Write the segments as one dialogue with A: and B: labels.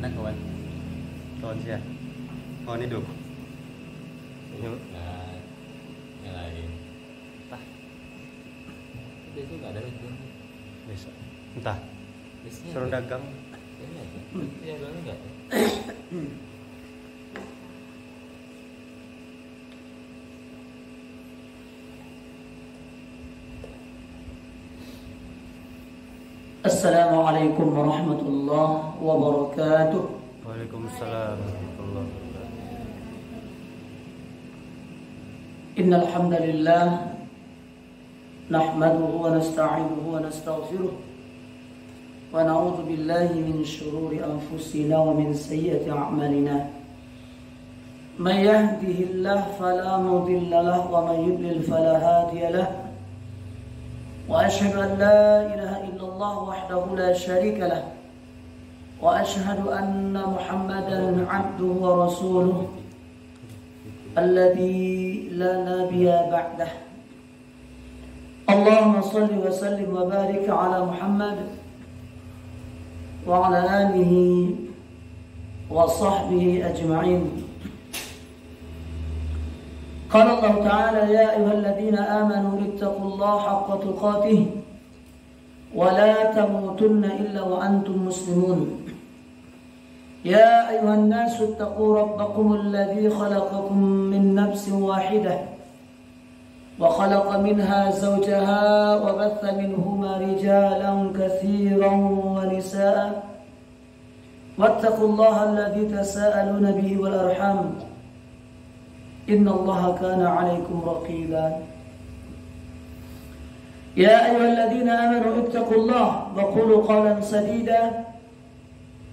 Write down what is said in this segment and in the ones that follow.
A: Mana kawan? Kawan siapa? Kawan hidup.
B: Nah, yang lain.
A: Entah.
B: Besok nggak ada itu.
A: Besok. Entah.
B: Biasanya
A: Suruh
B: ada.
A: dagang.
B: Ini ada. Yang lain nggak ada.
C: Assalamualaikum warahmatullahi wabarakatuh.
A: Waalaikumsalam warahmatullahi wabarakatuh.
C: Innal hamdalillah nahmaduhu wa nasta'inuhu wa nastaghfiruh wa na'udzu billahi min shururi anfusina wa min sayyiati a'malina. Man yahdihillahu fala mudilla lahu wa man yudlil fala hadiya lahu. وأشهد أن لا إله إلا الله وحده لا شريك له وأشهد أن محمدا عبده ورسوله الذي لا نبي بعده. اللهم صل وسلم وبارك على محمد وعلى آله وصحبه أجمعين. قال الله تعالى: يا أيها الذين آمنوا اتقوا الله حق تقاته ولا تموتن إلا وأنتم مسلمون. يا أيها الناس اتقوا ربكم الذي خلقكم من نفس واحدة وخلق منها زوجها وبث منهما رجالا كثيرا ونساء واتقوا الله الذي تساءلون به والأرحام إن الله كان عليكم رقيبا. يا أيها الذين آمنوا اتقوا الله وقولوا قولا سديدا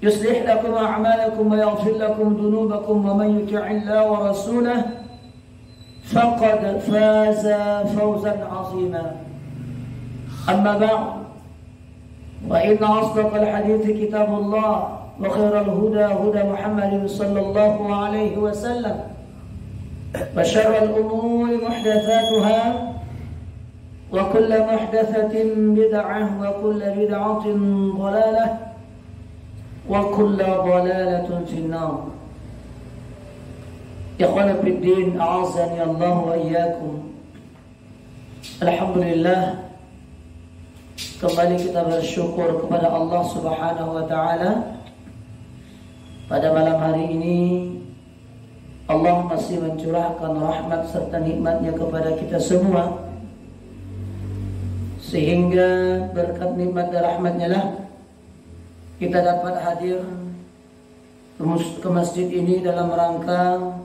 C: يصلح لكم أعمالكم ويغفر لكم ذنوبكم ومن يطع الله ورسوله فقد فاز فوزا عظيما. أما بعد فإن أصدق الحديث كتاب الله وخير الهدى هدى محمد صلى الله عليه وسلم وشر الأمور محدثاتها وكل محدثة بدعة وكل بدعة ضلالة وكل ضلالة في النار. Ikhwan fiddin, a'azzani Allah wa iyyakum. Alhamdulillah, kembali kita bersyukur kepada Allah Subhanahu wa taala. Pada malam hari ini Allah masih mencurahkan rahmat serta nikmatnya kepada kita semua, sehingga berkat nikmat dan rahmatnya lah kita dapat hadir ke masjid ini dalam rangka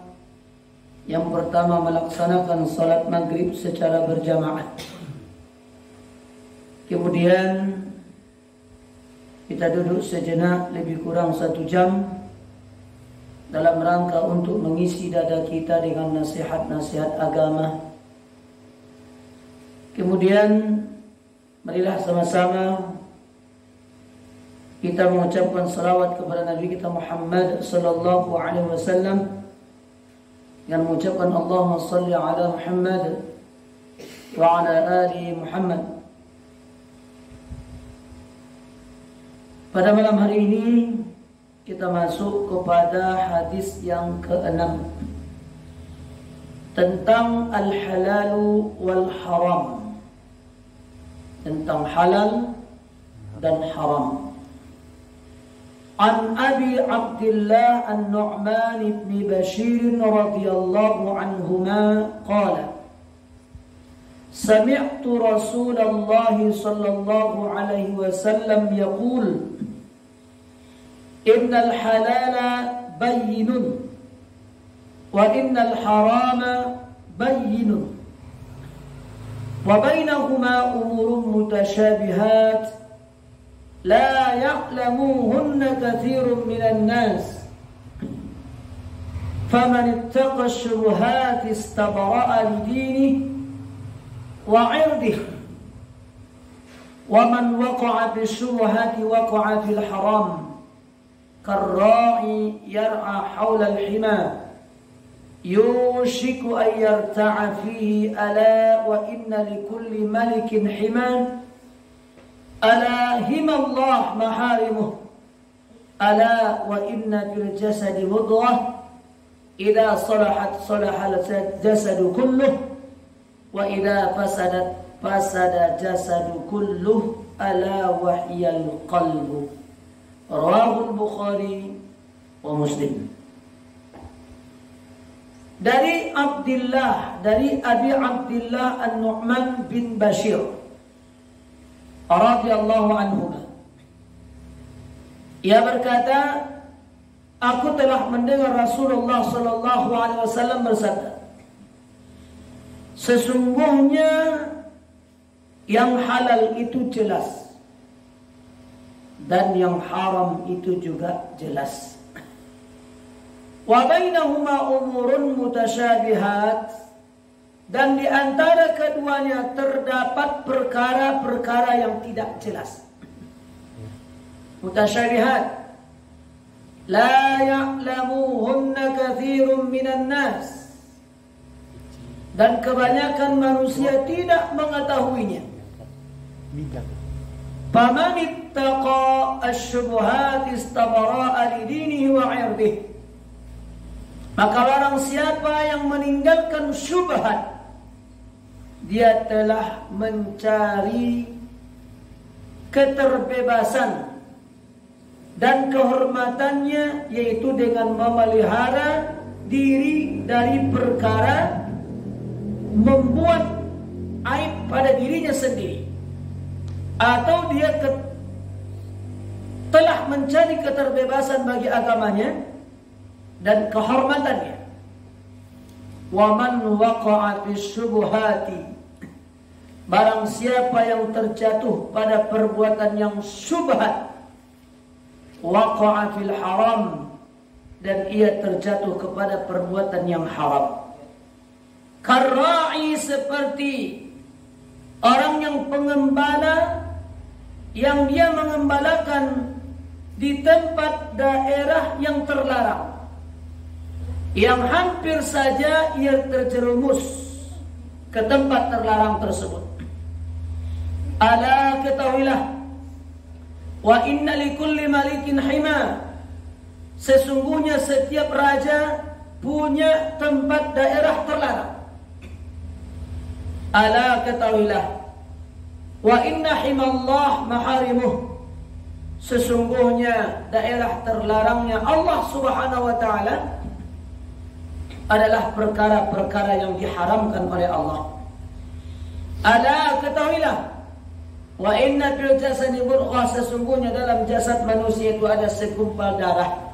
C: yang pertama melaksanakan salat maghrib secara berjamaah. Kemudian kita duduk sejenak lebih kurang 1 jam dalam rangka untuk mengisi dada kita dengan nasihat-nasihat agama. Kemudian marilah sama-sama kita mengucapkan salawat kepada Nabi kita Muhammad sallallahu alaihi wasallam dengan mengucapkan Allahumma salli ala Muhammad wa ala ali Muhammad. Pada malam hari ini kita masuk kepada hadis yang ke-6 tentang al-halal wal haram, tentang halal dan haram. An Abi Abdullah An-Nu'man ibn Bashir radhiyallahu anhuma qala sami'tu Rasulullah sallallahu alaihi wasallam yaqul innal halala bayyinun wa innal harama bayyinun wa bainahuma umurun mutashabihat la ya'lamuhunna katsirun minan nas faman ittaqa ash-shubuhati istabra'a lidinihi wa 'irdihi wa man waqa'a bish-shubuhati waqa'a fil haram كالراعي يرعى حول الحمى يوشك أن يرتع فيه ألا وإن لكل ملك حمى ألا هم الله محارمه Ala wa inna fil jasadi mudghah idza salahat salahal jasadu kulluh wa idza fasadat fasada jasadu kulluh ala wahyal qalbu. Rawahu Bukhari wa Muslim. Dari Abi Abdullah An-Nu'man bin Bashir radhiyallahu anhu, ia berkata, aku telah mendengar Rasulullah sallallahu alaihi wasallam bersabda, sesungguhnya yang halal itu jelas dan yang haram itu juga jelas. Wa bainahuma umurun mutasyabihat, dan di antara keduanya terdapat perkara-perkara yang tidak jelas. Mutasyabihat, la ya'lamuhunna katsirun minan nas, dan kebanyakan manusia tidak mengetahuinya. Faman ittaqa asy-syubuhat istabara'a li dinihi wa 'irdihi, maka barang siapa yang meninggalkan syubhat, dia telah mencari keterbebasan dan kehormatannya, yaitu dengan memelihara diri dari perkara membuat aib pada dirinya sendiri, atau dia telah mencari keterbebasan bagi agamanya dan kehormatannya. Wa man waqa'a fi syubhati, barang siapa yang terjatuh pada perbuatan yang syubhat, waqa'a fil haram, dan ia terjatuh kepada perbuatan yang haram. Karra'i, seperti orang yang pengembala yang dia mengembalakan di tempat daerah yang terlarang, yang hampir saja ia terjerumus ke tempat terlarang tersebut. Ala, ketahuilah, wa inna likulli malikin hima, sesungguhnya setiap raja punya tempat daerah terlarang. Ala, ketahuilah, wa inna himallah maharimuh, sesungguhnya daerah terlarangnya Allah Subhanahu wa ta'ala adalah perkara-perkara yang diharamkan oleh Allah. Ala, ketahuilah, wa inna fil jasadi mudghah, sesungguhnya dalam jasad manusia itu ada segumpal darah.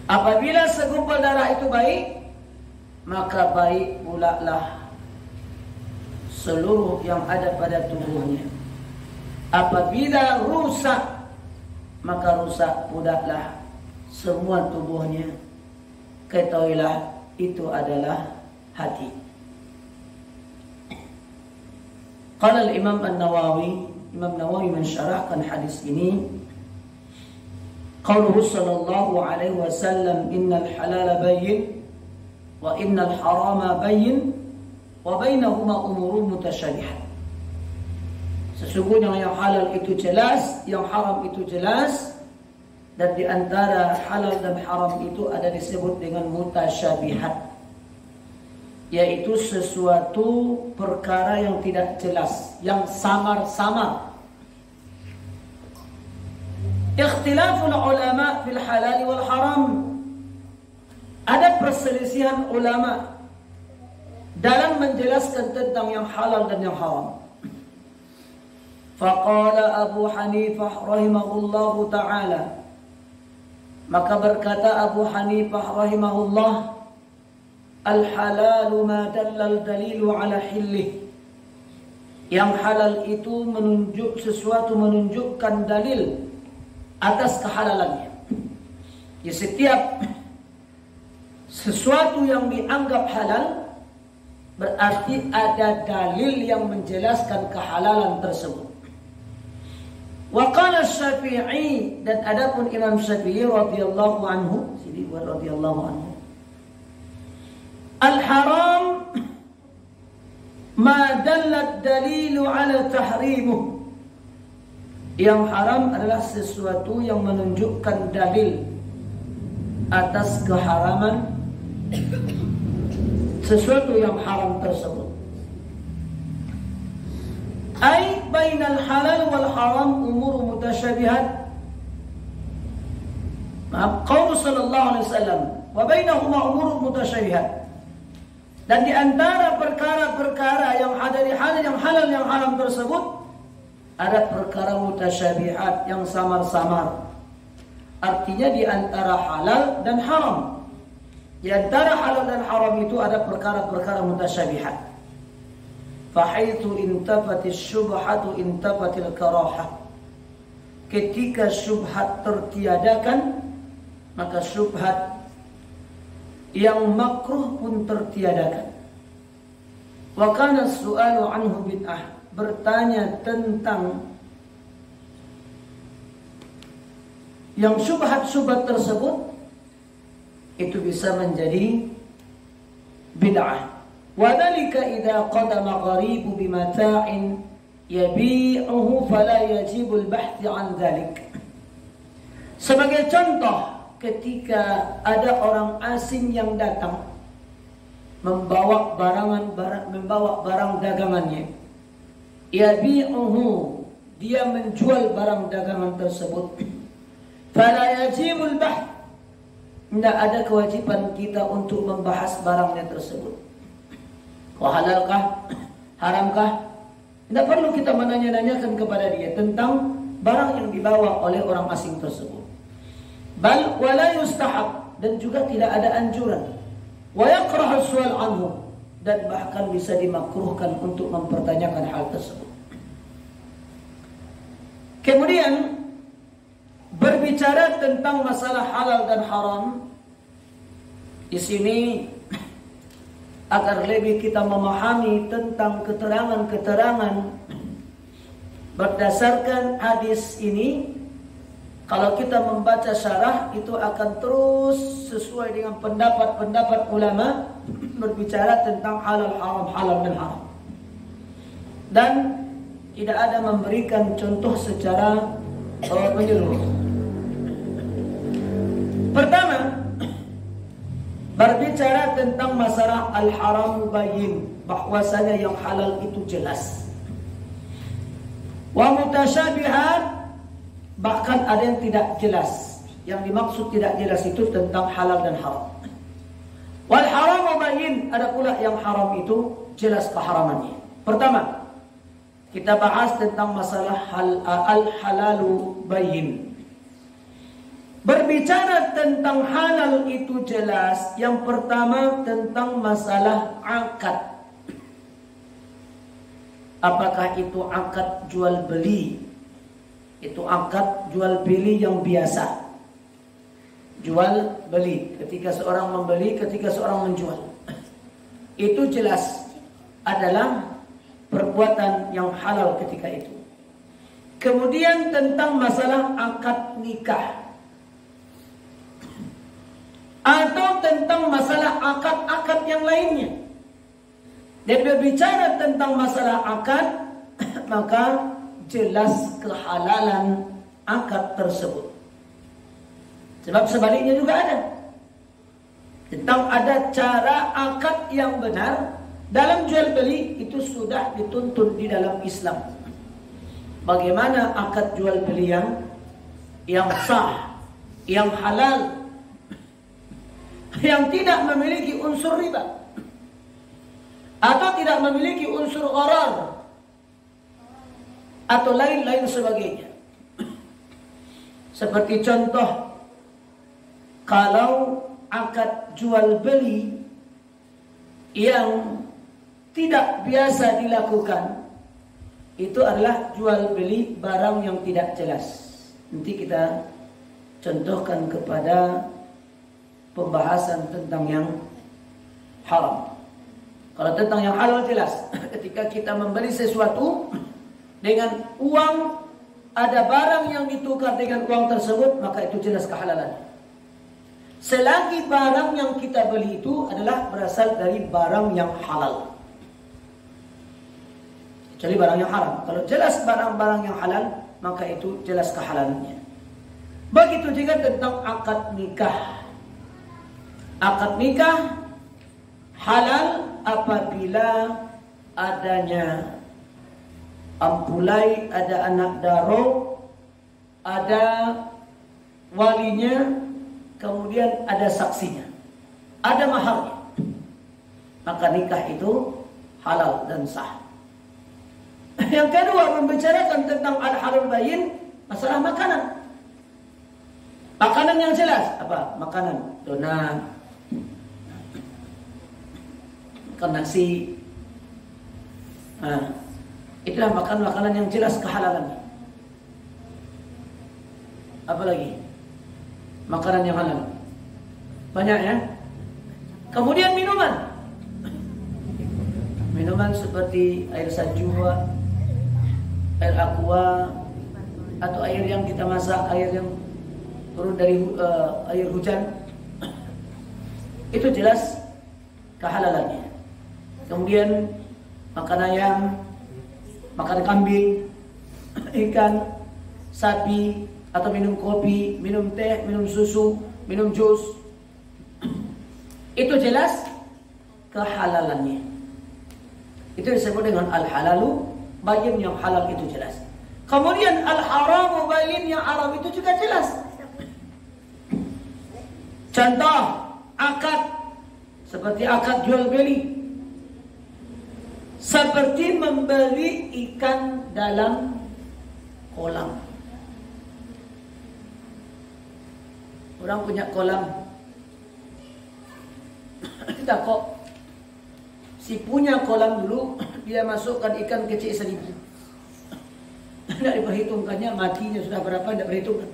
C: Apabila segumpal darah itu baik, maka baik pula lah seluruh yang ada pada tubuhnya. Apabila rusak, maka rusak pula lah semua tubuhnya. Ketahuilah, itu adalah hati. Qala al-Imam An-Nawawi, Imam Nawawi mensyarahkan hadis ini, qauluhu sallallahu alaihi wasallam, innal halala bayyin wa innal harama bayyin wa bainahuma umurun mutasyabihat. Sesungguhnya yang halal itu jelas, yang haram itu jelas, dan di antara halal dan haram itu ada disebut dengan mutasyabihat, yaitu sesuatu perkara yang tidak jelas, yang samar-samar. Ikhtilaful ulama fil halal wal haram, ada perselisihan ulama dalam menjelaskan tentang yang halal dan yang haram. Faqala Abu Hanifah rahimahullahu ta'ala, maka berkata Abu Hanifah rahimahullah, al-halalu ma dallal dalilu ala hillih, yang halal itu sesuatu menunjukkan dalil atas kehalalannya. Ya, setiap sesuatu yang dianggap halal berarti ada dalil yang menjelaskan kehalalan tersebut. Wa qala Syafi'i, dan adapun Imam Syafi'i radhiyallahu anhu, sini buat radhiyallahu anhu, al-haram ma dallat dalilu ala tahrimuh, Yang haram adalah sesuatu yang menunjukkan dalil atas keharaman sesuatu yang haram tersebut. Ai bainal halal wal haram umur mutasyabihat. Qaul sallallahu alaihi wasallam, wa bainahuma umur mutasyabihat. Dan di antara perkara-perkara yang ada di halal yang haram tersebut ada perkara mutasyabihat yang samar-samar. Artinya di antara halal dan haram. Di antara halal dan haram itu ada perkara-perkara mutasyabihat. Fahaitsu intafatis syubhatu intafatil karahah. Ketika syubhat tertiadakan, maka syubhat yang makruh pun tertiadakan. Wa kana as-su'alu anhu bid'ah. Bertanya tentang yang syubhat-syubhat tersebut itu bisa menjadi bid'ah. Wa dzalika idza qadama gharibu bimata'in yabi'uhu fala yajibu al-bahth 'an dzalik. Sebagai contoh, ketika ada orang asing yang datang membawa barang dagangannya, yabi'uhu, dia menjual barang dagangan tersebut, fala yajibul bahth, tidak ada kewajiban kita untuk membahas barangnya tersebut. Halalkah? Haramkah? Tidak perlu kita menanya-nanyakan kepada dia tentang barang yang dibawa oleh orang asing tersebut. Bal wala yustahab, dan juga tidak ada anjuran. Wa yakrahu as-su'al anhu, dan bahkan bisa dimakruhkan untuk mempertanyakan hal tersebut. Kemudian berbicara tentang masalah halal dan haram di sini agar lebih kita memahami tentang keterangan-keterangan berdasarkan hadis ini. Kalau kita membaca syarah itu akan terus sesuai dengan pendapat-pendapat ulama berbicara tentang halal haram, halal dan haram. Dan tidak ada memberikan contoh secara menyeluruh. Pertama, berbicara tentang masalah al-haram bayyin, bahwasanya yang halal itu jelas. Wa mutasyabihat, bahkan ada yang tidak jelas. Yang dimaksud tidak jelas itu tentang halal dan haram. Wal haramu bayyin, ada pula yang haram itu jelas keharamannya. Pertama, kita bahas tentang masalah al-halalu bayyin. Berbicara tentang halal itu jelas. Yang pertama tentang masalah akad. Apakah itu akad jual beli? Itu akad jual beli yang biasa. Jual beli, ketika seorang membeli, ketika seorang menjual. Itu jelas adalah perbuatan yang halal ketika itu. Kemudian tentang masalah akad nikah, atau tentang masalah akad-akad yang lainnya. Dan berbicara tentang masalah akad, maka jelas kehalalan akad tersebut. Sebab sebaliknya juga ada. Tentang ada cara akad yang benar dalam jual beli, itu sudah dituntun di dalam Islam. Bagaimana akad jual beli yang sah, yang halal, yang tidak memiliki unsur riba atau tidak memiliki unsur gharar atau lain-lain sebagainya. Seperti contoh, kalau akad jual beli yang tidak biasa dilakukan, itu adalah jual beli barang yang tidak jelas. Nanti kita contohkan kepada pembahasan tentang yang haram. Kalau tentang yang halal jelas, ketika kita membeli sesuatu dengan uang, ada barang yang ditukar dengan uang tersebut, maka itu jelas kehalalan. Selagi barang yang kita beli itu adalah berasal dari barang yang halal, kecuali barang yang haram. Kalau jelas barang-barang yang halal, maka itu jelas kehalalannya. Begitu juga tentang akad nikah. Akad nikah halal apabila adanya ampulai, ada anak daro, ada walinya, kemudian ada saksinya, ada maharnya, maka nikah itu halal dan sah. Yang kedua, membicarakan tentang al-halal bayin, masalah makanan. Makanan yang jelas apa? Makanan donat, makan nasi. Nah, itulah makanan yang jelas kehalalannya. Apalagi makanan yang halal banyak ya. Kemudian minuman seperti air sajua, air aqua, atau air yang kita masak, air yang turun dari air hujan, itu jelas kehalalannya. Kemudian makan ayam, makan kambing, ikan, sapi, atau minum kopi, minum teh, minum susu, minum jus, itu jelas kehalalannya. Itu disebut dengan al-halalu bayin, yang halal itu jelas. Kemudian al-haramu bayin, yang haram itu juga jelas. Contoh akad, seperti akad jual beli, seperti membeli ikan dalam kolam. Orang punya kolam, kita kok si punya kolam dulu dia masukkan ikan kecil 1.000. Tidak diperhitungkannya matinya sudah berapa, tidak diperhitungkan.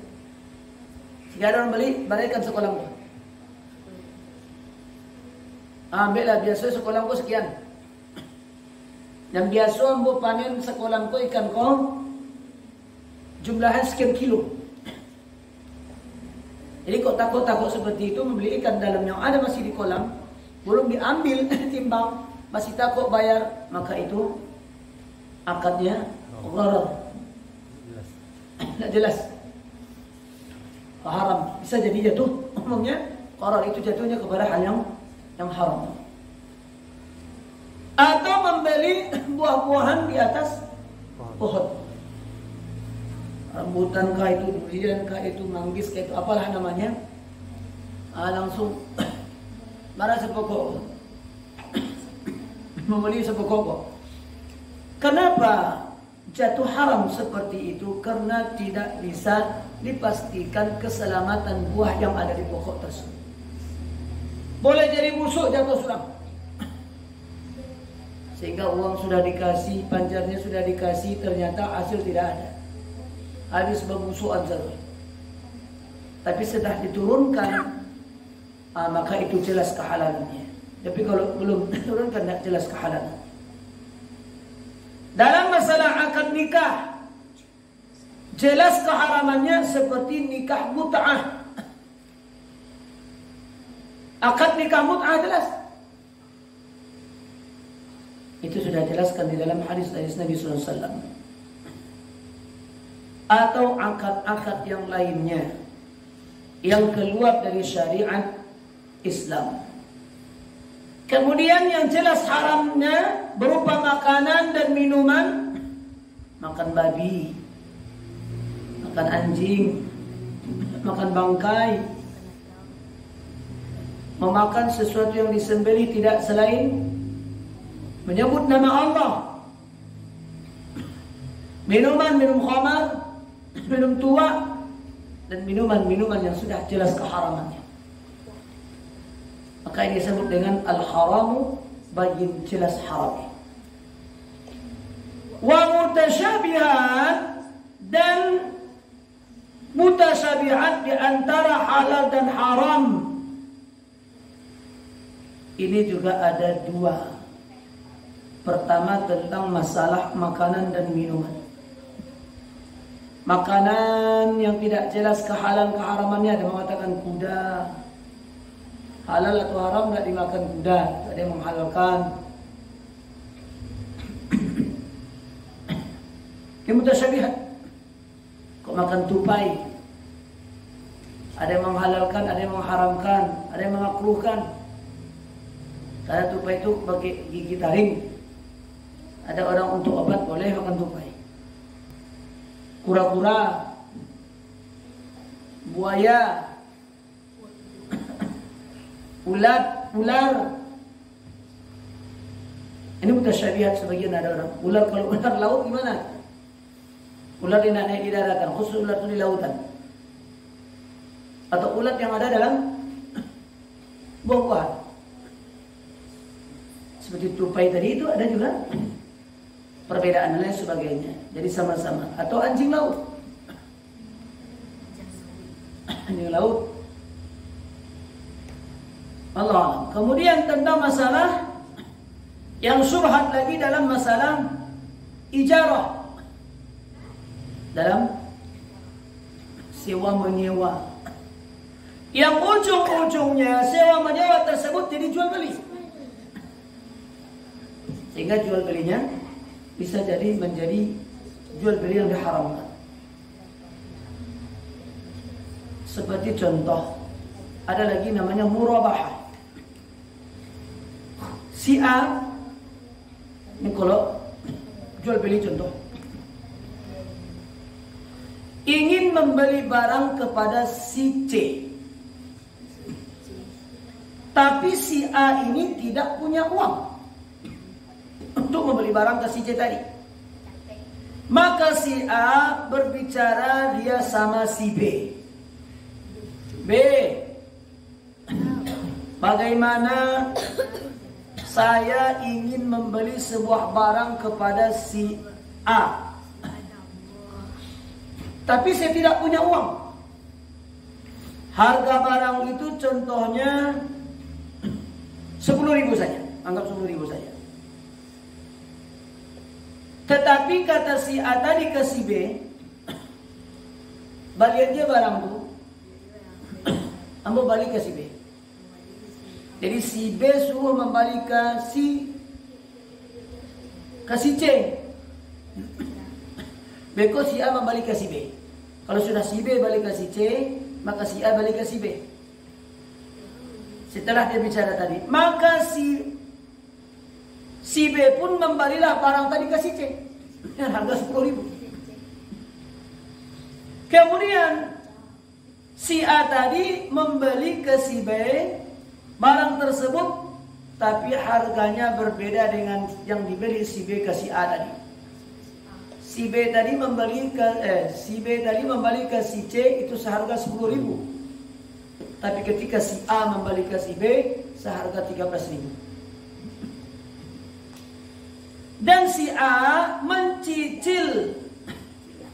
C: Jika ada orang beli, balikan sekolam. Ambillah, biasa sekolam ko sekian. Dan biasa ambo panen sekolam ko ikan ko jumlahnya sekian kilo. Jadi kok takut seperti itu membeli ikan dalam yang ada masih di kolam, belum diambil timbang, masih takut bayar, maka itu akadnya gharar. Tidak jelas. Haram, bisa jadi jatuh. Umumnya gharar itu jatuhnya kepada hal yang haram. Atau membeli buah-buahan di atas pohon. Rambutan kah itu, durian kah itu, manggis kah itu, apalah namanya. Langsung marah sepokok. Membeli sepokok. Kenapa jatuh haram seperti itu? Karena tidak bisa dipastikan keselamatan buah yang ada di pokok tersebut. Boleh jadi busuk, jatuh suram. Sehingga uang sudah dikasih, panjarnya sudah dikasih, ternyata hasil tidak ada. Habis bermusuhan saja. Tapi setelah diturunkan, maka itu jelas kehalalannya. Tapi kalau belum diturunkan, tidak jelas kehalalan. Dalam masalah akad nikah, jelas keharamannya seperti nikah mut'ah. Akad nikah mut'ah jelas. Itu sudah jelaskan di dalam hadis Nabi SAW. Atau akad-akad yang lainnya yang keluar dari syariat Islam. Kemudian yang jelas haramnya berupa makanan dan minuman. Makan babi, makan anjing, makan bangkai, memakan sesuatu yang disembelih tidak selain menyebut nama Allah. Minum khamar, minum tua, dan minuman yang sudah jelas keharamannya. Maka ini disebut dengan al-haramu bayin, jelas haramnya. Wa mutasyabihat, dan mutasyabihat di antara halal dan haram. Ini juga ada dua. Pertama tentang masalah makanan dan minuman. Makanan yang tidak jelas kehalalan-keharamannya, ada mengatakan kuda halal atau haram, tidak dimakan kuda, ada yang menghalalkan. Ini mutasyabihat. kok makan tupai. Ada yang menghalalkan, ada yang mengharamkan, ada yang memakruhkan. Karena tupai itu bagi gigi taring. Ada orang untuk obat boleh makan tupai. Kura-kura, buaya, ular. Ini mutasyabihat sebagian ada orang. Ular, kalau ular laut gimana? Ular yang naik di daratan, khusus ular itu di lautan. Atau ulat yang ada dalam buah-buahan. Seperti tupai tadi itu ada juga perbedaan dan lain sebagainya. Jadi sama-sama. Atau anjing laut. Anjing laut. Allah. Kemudian tentang masalah yang syubhat lagi dalam masalah ijarah. Dalam sewa menyewa. Yang ujung-ujungnya sewa menyewa tersebut jadi jual beli. Sehingga jual belinya bisa jadi menjadi jual beli yang diharamkan. Seperti contoh, ada lagi namanya murabahah. Si A, ini kalau jual beli contoh, ingin membeli barang kepada si C. Tapi si A ini tidak punya uang untuk membeli barang ke si C tadi. Maka si A berbicara dia sama si B. B, bagaimana saya ingin membeli sebuah barang kepada si A, tapi saya tidak punya uang. Harga barang itu contohnya 10.000 saja, anggap 10.000 saja. Tetapi kata si A tadi ke si B, balik aja barang itu, ambo balik ke si B. Jadi si B suruh membalik ke si C. Beko si A membalik ke si B. Kalau sudah si B balik ke si C, maka si A balik ke si B. Setelah dia bicara tadi, maka si B pun membalilah barang tadi ke si C. Harga 10.000. Kemudian si A tadi membeli ke si B barang tersebut, tapi harganya berbeda dengan yang dibeli si B ke si A tadi. Si B tadi membeli ke si C itu seharga 10.000. Tapi ketika si A membeli ke si B seharga 13.000. Dan si A mencicil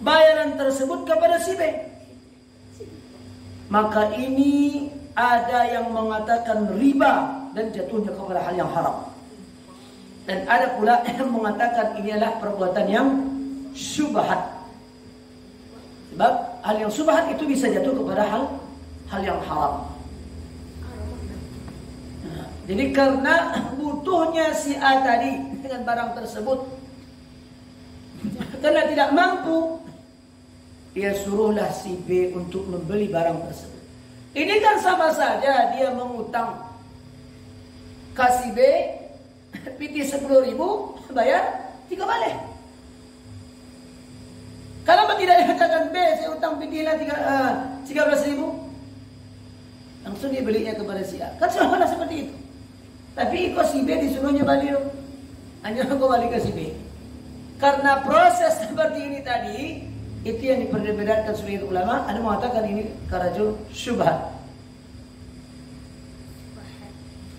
C: bayaran tersebut kepada si B. Maka ini ada yang mengatakan riba dan jatuhnya kepada hal yang haram. Dan ada pula yang mengatakan ini adalah perbuatan yang syubhat. Sebab hal yang syubhat itu bisa jatuh kepada hal yang haram. Nah, jadi karena butuhnya si A tadi dengan barang tersebut, karena tidak mampu, dia suruhlah si B untuk membeli barang tersebut. Ini kan sama saja dia mengutang. Kasih B, piti 10.000, bayar 3 balik. Kalau tidak dikatakan B, saya utang pitilah 13.000. Langsung dia belinya kepada si A. Kan sama seperti itu. Tapi kok si B disuruhnya balik. Hanya kok balik ke si B. Karena proses seperti ini tadi, itu yang diperbedakan sebagian ulama. Ada mengatakan ini karena syubhat.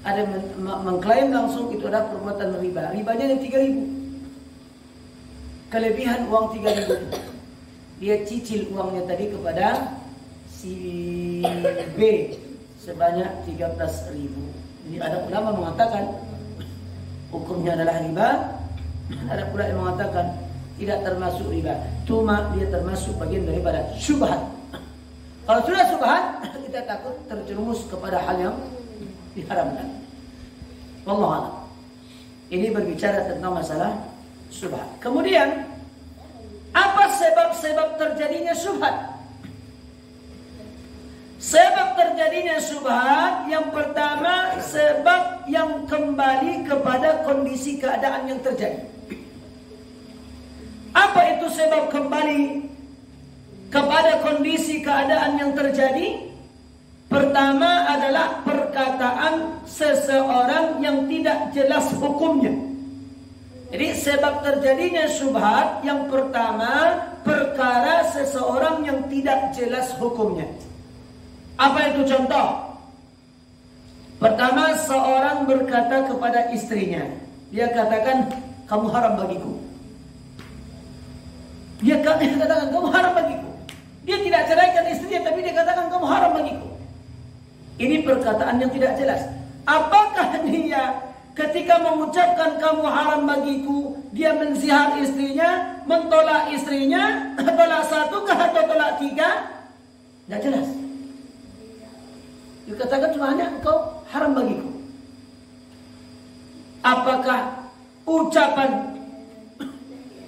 C: Ada mengklaim langsung itu adalah perbuatan riba. Ribanya yang 3.000. Kelebihan uang 3.000. Dia cicil uangnya tadi kepada si B sebanyak 13.000. Jadi ada ulama mengatakan hukumnya adalah riba. Ada pula yang mengatakan tidak termasuk riba. Cuma dia termasuk bagian daripada syubhat. Kalau sudah syubhat, kita takut terjerumus kepada hal yang diharamkan. Wallahu a'lam. Ini berbicara tentang masalah syubhat. Kemudian Apa sebab-sebab terjadinya syubhat? Sebab terjadinya syubhat yang pertama, sebab yang kembali kepada kondisi keadaan yang terjadi. Apa itu sebab kembali kepada kondisi keadaan yang terjadi? Pertama adalah perkataan seseorang yang tidak jelas hukumnya. Jadi sebab terjadinya syubhat yang pertama, perkara seseorang yang tidak jelas hukumnya. Apa itu contoh? Pertama, seorang berkata kepada istrinya, dia katakan, kamu haram bagiku. Dia katakan, kamu haram bagiku. Dia tidak ceraikan istrinya, tapi dia katakan, kamu haram bagiku. Ini perkataan yang tidak jelas. Apakah dia ketika mengucapkan kamu haram bagiku, dia menzihar istrinya, mentolak istrinya, tolak satu atau tolak tiga? Tidak jelas. Dia katakan cuma hanya engkau haram bagiku. Apakah ucapan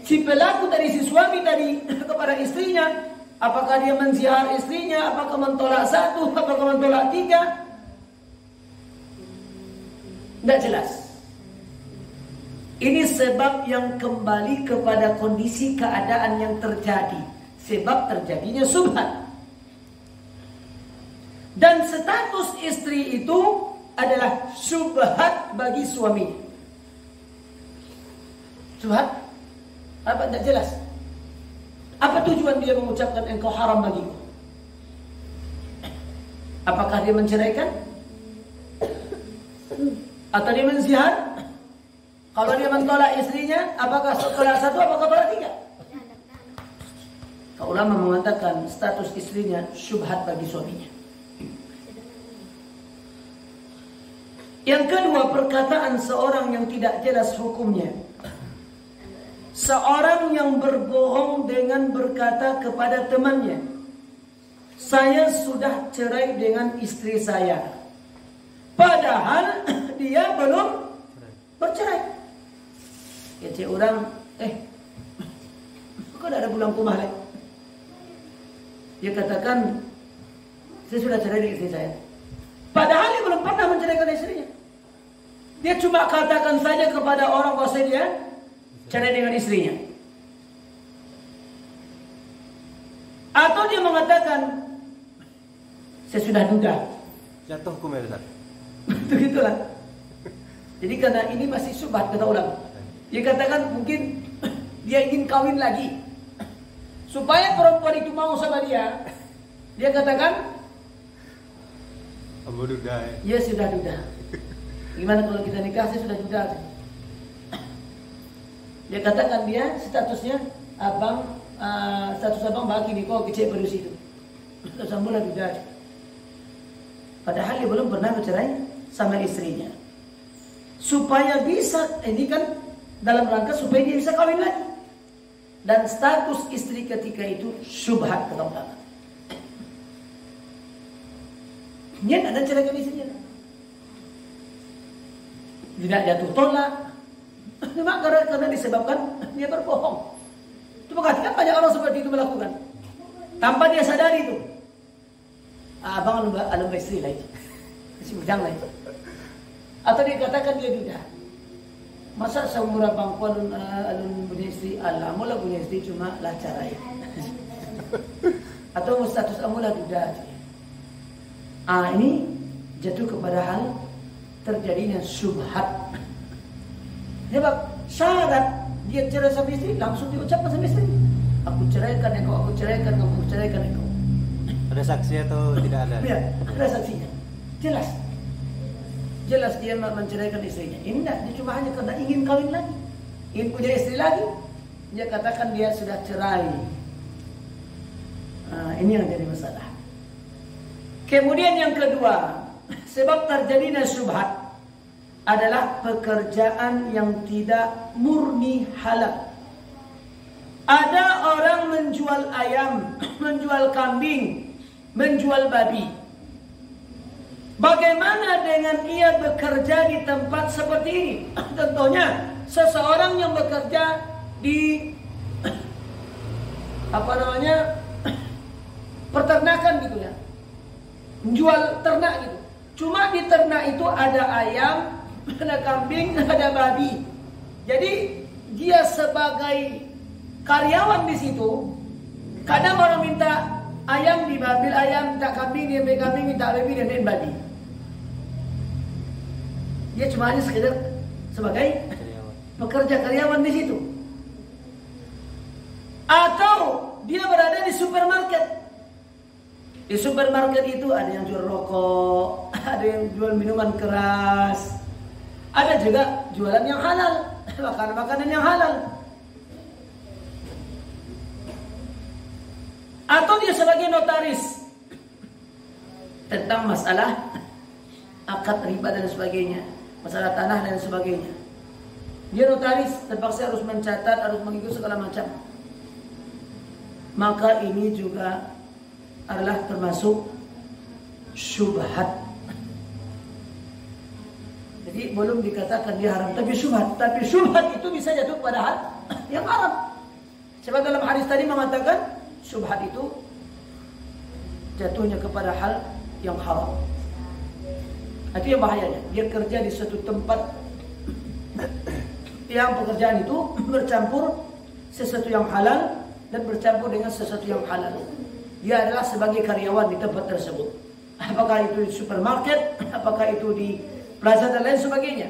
C: si pelaku dari si suami tadi kepada istrinya, apakah dia menzihar istrinya, apakah mentolak satu, apakah mentolak tiga? Tidak jelas. Ini sebab yang kembali kepada kondisi keadaan yang terjadi. Sebab terjadinya syubhat. Dan status istri itu adalah syubhat bagi suami. Syubhat? Apa? Tidak jelas. Apa tujuan dia mengucapkan engkau haram bagiku? Apakah dia menceraikan? Atau dia menzihar? Kalau dia mentolak istrinya, apakah tolak satu, apakah tolak tiga? Ulama mengatakan status istrinya syubhat bagi suaminya. Yang kedua, perkataan seorang yang tidak jelas hukumnya. Seorang yang berbohong dengan berkata kepada temannya, saya sudah cerai dengan istri saya. Padahal dia belum bercerai. Ya cik orang, kok ada pulang ke rumah lagi? Dia katakan, saya sudah cerai dengan istri saya. Padahal dia belum pernah menceraikan istrinya. Dia cuma katakan saja kepada orang bahwa dia cerai dengan istrinya. Atau dia mengatakan, saya sudah duda.
A: Jatuh hukumnya Ustaz.
C: Begitulah. Jadi karena ini masih syubhat kata ulama. Dia katakan mungkin dia ingin kawin lagi. Supaya perempuan itu mau sama dia. Dia katakan,
A: Ambo duda.
C: ya sudah duda. Gimana kalau kita nikah, saya sudah duda. Dia katakan dia statusnya abang, status abang bagi nih kok kecil pada situ. Terus ambulah duda. Padahal dia belum pernah bercerai sama istrinya. Supaya bisa, ini kan dalam rangka supaya dia bisa kawin lagi. Dan status istri ketika itu syubhat kata ulama. Dia tidak ada ceraikan istrinya. Tidak jatuh tolak. Memang karena disebabkan dia berbohong. Itu perhatikan banyak orang seperti itu melakukan. Tanpa dia sadari itu. Abang alumni istri lagi. Masih bujang lagi. Atau dia katakan dia duda. Masa seumur abang alun punya istri, mula punya istri cuma lah carai. Atau status amula duda. Ini jatuh kepada hal terjadinya syubhat. Sebab syarat dia cerai sama istri langsung diucapkan sama istri. Aku ceraikan engkau, aku ceraikan engkau, aku ceraikan engkau.
A: Ada saksi atau tidak ada?
C: Ya, ada saksinya. Jelas. Jelas dia menceraikan istrinya. Ini enggak, dia cuma hanya karena ingin kawin lagi. Ingin punya istri lagi. Dia katakan dia sudah cerai. Ini yang jadi masalah. Kemudian yang kedua, sebab terjadinya syubhat adalah pekerjaan yang tidak murni halal. Ada orang menjual ayam, menjual kambing, menjual babi. Bagaimana dengan ia bekerja di tempat seperti ini? Tentunya seseorang yang bekerja di apa namanya, peternakan gitu ya, menjual ternak gitu. Cuma di ternak itu ada ayam, ada kambing, ada babi. Jadi dia sebagai karyawan di situ. Kadang orang minta ayam diambil ayam, minta kambing dia ambil kambing, minta babi dia ambil babi. Dia cuma hanya sekedar sebagai pekerja karyawan di situ. Atau dia berada di supermarket. Di supermarket itu ada yang jual rokok, ada yang jual minuman keras, ada juga jualan yang halal, makanan-makanan yang halal. Atau dia sebagai notaris tentang masalah akad riba dan sebagainya, masalah tanah dan sebagainya. Dia notaris, terpaksa harus mencatat, harus mengikut segala macam. Maka ini juga adalah termasuk syubhat. Jadi belum dikatakan dia haram, tapi syubhat. Tapi syubhat itu bisa jatuh pada hal yang haram. Sebab dalam hadis tadi mengatakan syubhat itu jatuhnya kepada hal yang haram. Itu yang bahayanya. Dia kerja di suatu tempat yang pekerjaan itu bercampur sesuatu yang halal dan bercampur dengan sesuatu yang halal. Dia adalah sebagai karyawan di tempat tersebut. Apakah itu di supermarket, apakah itu di plaza dan lain sebagainya.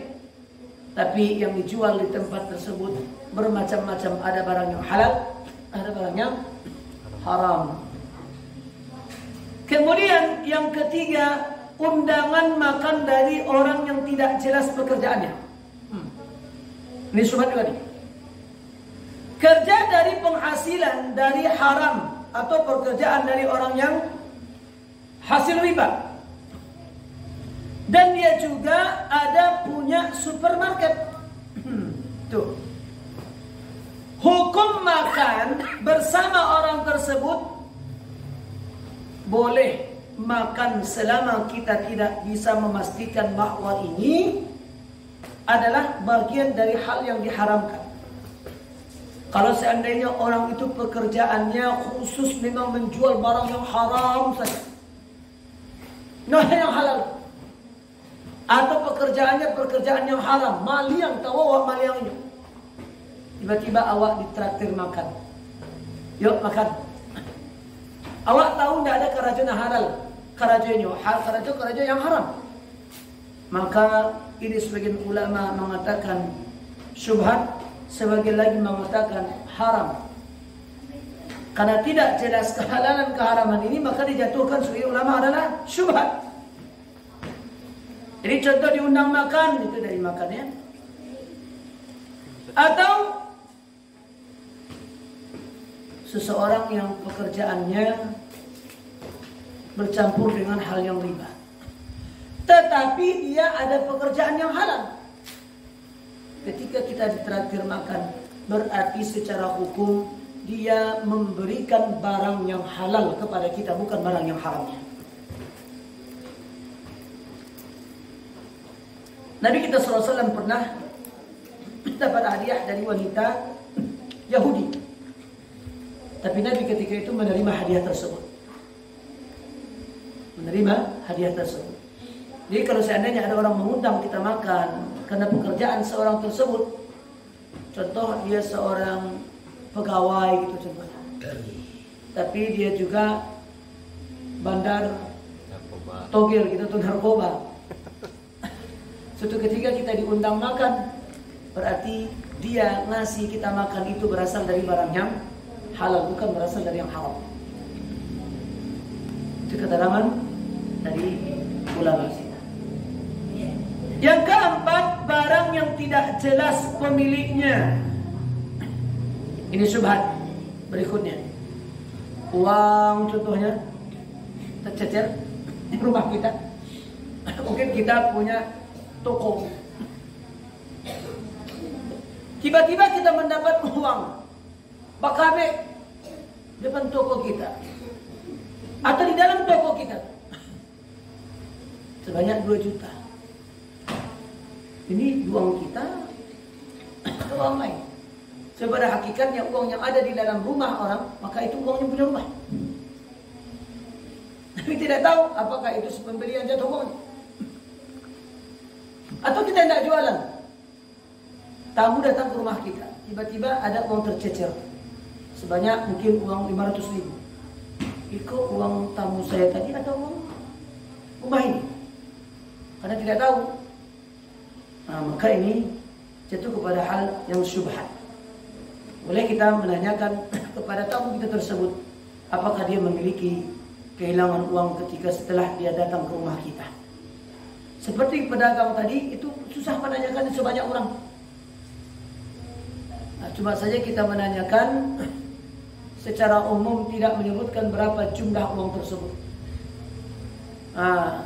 C: Tapi yang dijual di tempat tersebut bermacam-macam. Ada barang yang halal, ada barang yang haram. Kemudian yang ketiga, undangan makan dari orang yang tidak jelas pekerjaannya. Ini syubhat juga nih. Kerja dari penghasilan dari haram atau pekerjaan dari orang yang hasil riba. Dan dia juga ada punya supermarket. Tuh. Hukum makan bersama orang tersebut boleh makan selama kita tidak bisa memastikan bahwa ini adalah bagian dari hal yang diharamkan. Kalau seandainya orang itu pekerjaannya khusus memang menjual barang yang haram saja, nah yang halal, atau pekerjaannya pekerjaan yang haram, maliang tawawa maliangnya, tiba-tiba awak ditraktir makan, yuk makan. Awak tahu tidak ada kerajinan halal, kerajinan yang haram. Maka ini sebagian ulama mengatakan syubhat, sebagian lagi mengatakan haram. Karena tidak jelas kehalalan keharaman ini, maka dijatuhkan sebagai ulama adalah syubhat. Jadi contoh diundang makan, itu dari makannya. Atau seseorang yang pekerjaannya bercampur dengan hal yang riba, tetapi dia ada pekerjaan yang halal. Ketika kita ditraktir makan, berarti secara hukum dia memberikan barang yang halal kepada kita, bukan barang yang haramnya. Nabi kita SAW pernah dapat hadiah dari wanita Yahudi, tapi Nabi ketika itu menerima hadiah tersebut. Jadi kalau seandainya ada orang mengundang kita makan karena pekerjaan seorang tersebut, contoh dia seorang pegawai gitu contohnya, tapi dia juga bandar togel gitu atau narkoba. Suatu ketika kita diundang makan, berarti dia ngasih kita makan itu berasal dari barang yang halal, bukan berasal dari yang haram. Itu keterangan dari ulama. Yang keempat, barang yang tidak jelas pemiliknya. Ini syubhat berikutnya. Uang contohnya tercecer di rumah kita. Mungkin kita punya toko. Tiba-tiba kita mendapat uang bakabe depan toko kita, atau di dalam toko kita sebanyak 2 juta. Ini uang kita atau uang lain? Sebab pada hakikatnya uang yang ada di dalam rumah orang, maka itu uangnya punya rumah. Tapi tidak tahu apakah itu pembelian jatuh uangnya. Atau kita tidak jualan. Tamu datang ke rumah kita, tiba-tiba ada uang tercecer sebanyak mungkin uang 500.000. Itu uang tamu saya tadi atau uang rumah ini? Karena tidak tahu. Nah, maka ini jatuh kepada hal yang syubhat. Boleh kita menanyakan kepada tamu kita tersebut, apakah dia memiliki kehilangan uang ketika setelah dia datang ke rumah kita. Seperti pedagang tadi, itu susah menanyakan sebanyak orang. Nah, cuma saja kita menanyakan secara umum, tidak menyebutkan berapa jumlah uang tersebut. Nah,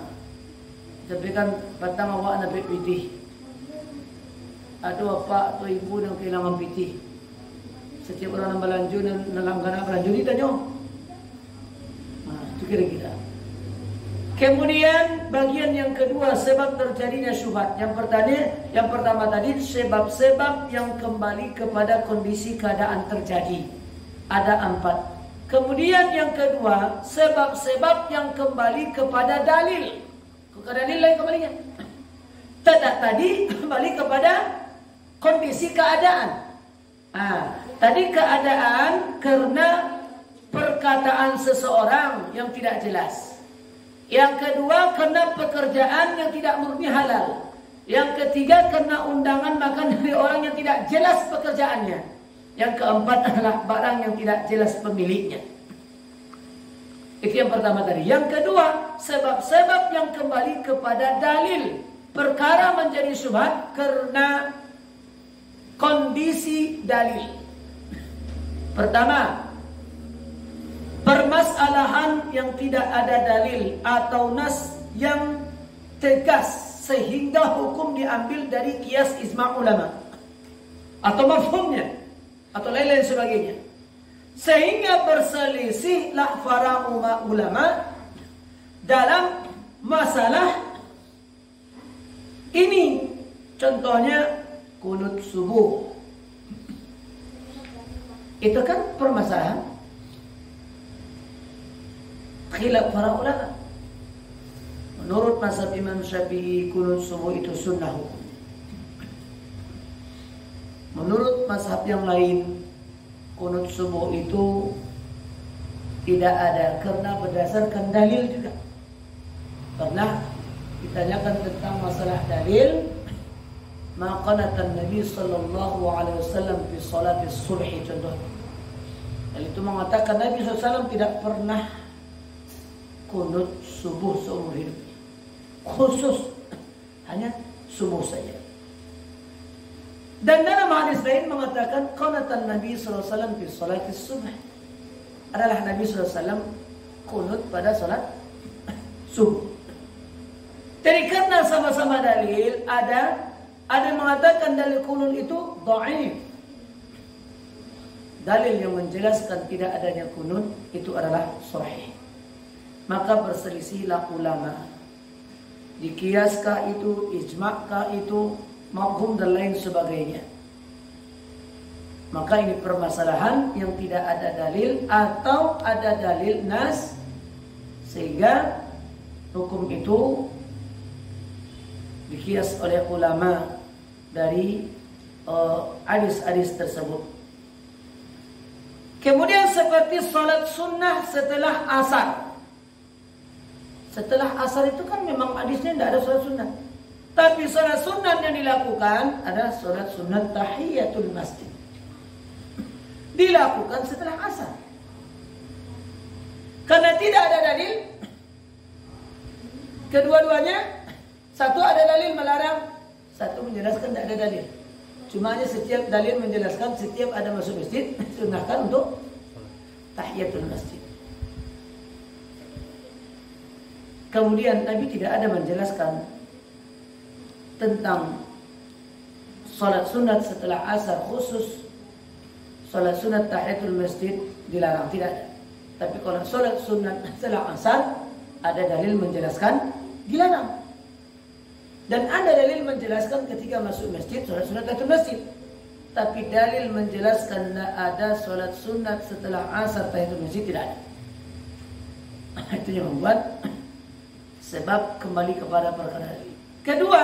C: tapi kan batang awak nak pitih. Ada bapak atau ibu yang kehilangan pitih. Setiap orang yang belanja dalam kana belanja ditanya. Nah, itu kira-kira. Kemudian bagian yang kedua, sebab terjadinya syubhat. Yang pertama tadi sebab-sebab yang kembali kepada kondisi keadaan terjadi. Ada 4. Kemudian yang kedua, sebab-sebab yang kembali kepada dalil. Kepada dalil lain kembalinya. Tadi kembali kepada kondisi keadaan. Tadi keadaan karena perkataan seseorang yang tidak jelas. Yang kedua karena pekerjaan yang tidak murni halal. Yang ketiga karena undangan makan dari orang yang tidak jelas pekerjaannya. Yang keempat adalah barang yang tidak jelas pemiliknya. Itu yang pertama tadi. Yang kedua, sebab-sebab yang kembali kepada dalil. Perkara menjadi syubhat karena kondisi dalil. Pertama, permasalahan yang tidak ada dalil atau nas yang tegas sehingga hukum diambil dari kias ijma' ulama atau mafhumnya atau lain-lain sebagainya, sehingga berselisihlah para ulama dalam masalah ini. Contohnya kunut subuh. Itu kan permasalahan khilaf para ulama. Menurut mazhab Imam Syafi'i, kunut subuh itu sunnah hukum. Menurut mazhab yang lain, kunut subuh itu tidak ada karena berdasarkan dalil juga. Karena ditanyakan tentang masalah dalil, maqanatan Nabi sallallahu alaihi wasallam fi salat as-subh contohnya. Dan itu mengatakan Nabi SAW tidak pernah kunut subuh seumur hidupnya. Khusus hanya subuh saja. Dan dalam hadis lain mengatakan qanatan Nabi SAW fi salat as-subh. Adalah Nabi SAW kunut pada salat subuh. Jadi karena sama-sama dalil ada yang mengatakan dalil kunut itu dhaif. Dalil yang menjelaskan tidak adanya kunut itu adalah sahih. Maka berselisihlah ulama. Dikiaskah itu, ijma'kah itu, mafhum dan lain sebagainya. Maka ini permasalahan yang tidak ada dalil atau ada dalil nas sehingga hukum itu dikias oleh ulama dari hadis-hadis tersebut. Kemudian seperti salat sunnah setelah asar. Setelah asar itu kan memang hadisnya tidak ada salat sunnah. Tapi salat sunnah yang dilakukan adalah salat sunnah tahiyatul masjid. Dilakukan setelah asar. Karena tidak ada dalil. Kedua-duanya, satu ada dalil melarang, satu menjelaskan tidak ada dalil. Cuma hanya setiap dalil menjelaskan setiap ada masuk masjid sunahkan untuk tahiyatul masjid. Kemudian Nabi tidak ada menjelaskan tentang salat sunat setelah asar khusus. Salat sunat tahiyatul masjid dilarang, tidak ada. Tapi kalau salat sunat setelah asar ada dalil menjelaskan dilarang. Dan ada dalil menjelaskan ketika masuk masjid salat sunat tahiyatul masjid. tapi dalil menjelaskan tidak ada sholat sunat setelah asar tahiyatul masjid, tidak ada. Itu yang membuat sebab kembali kepada perkara ini. Kedua,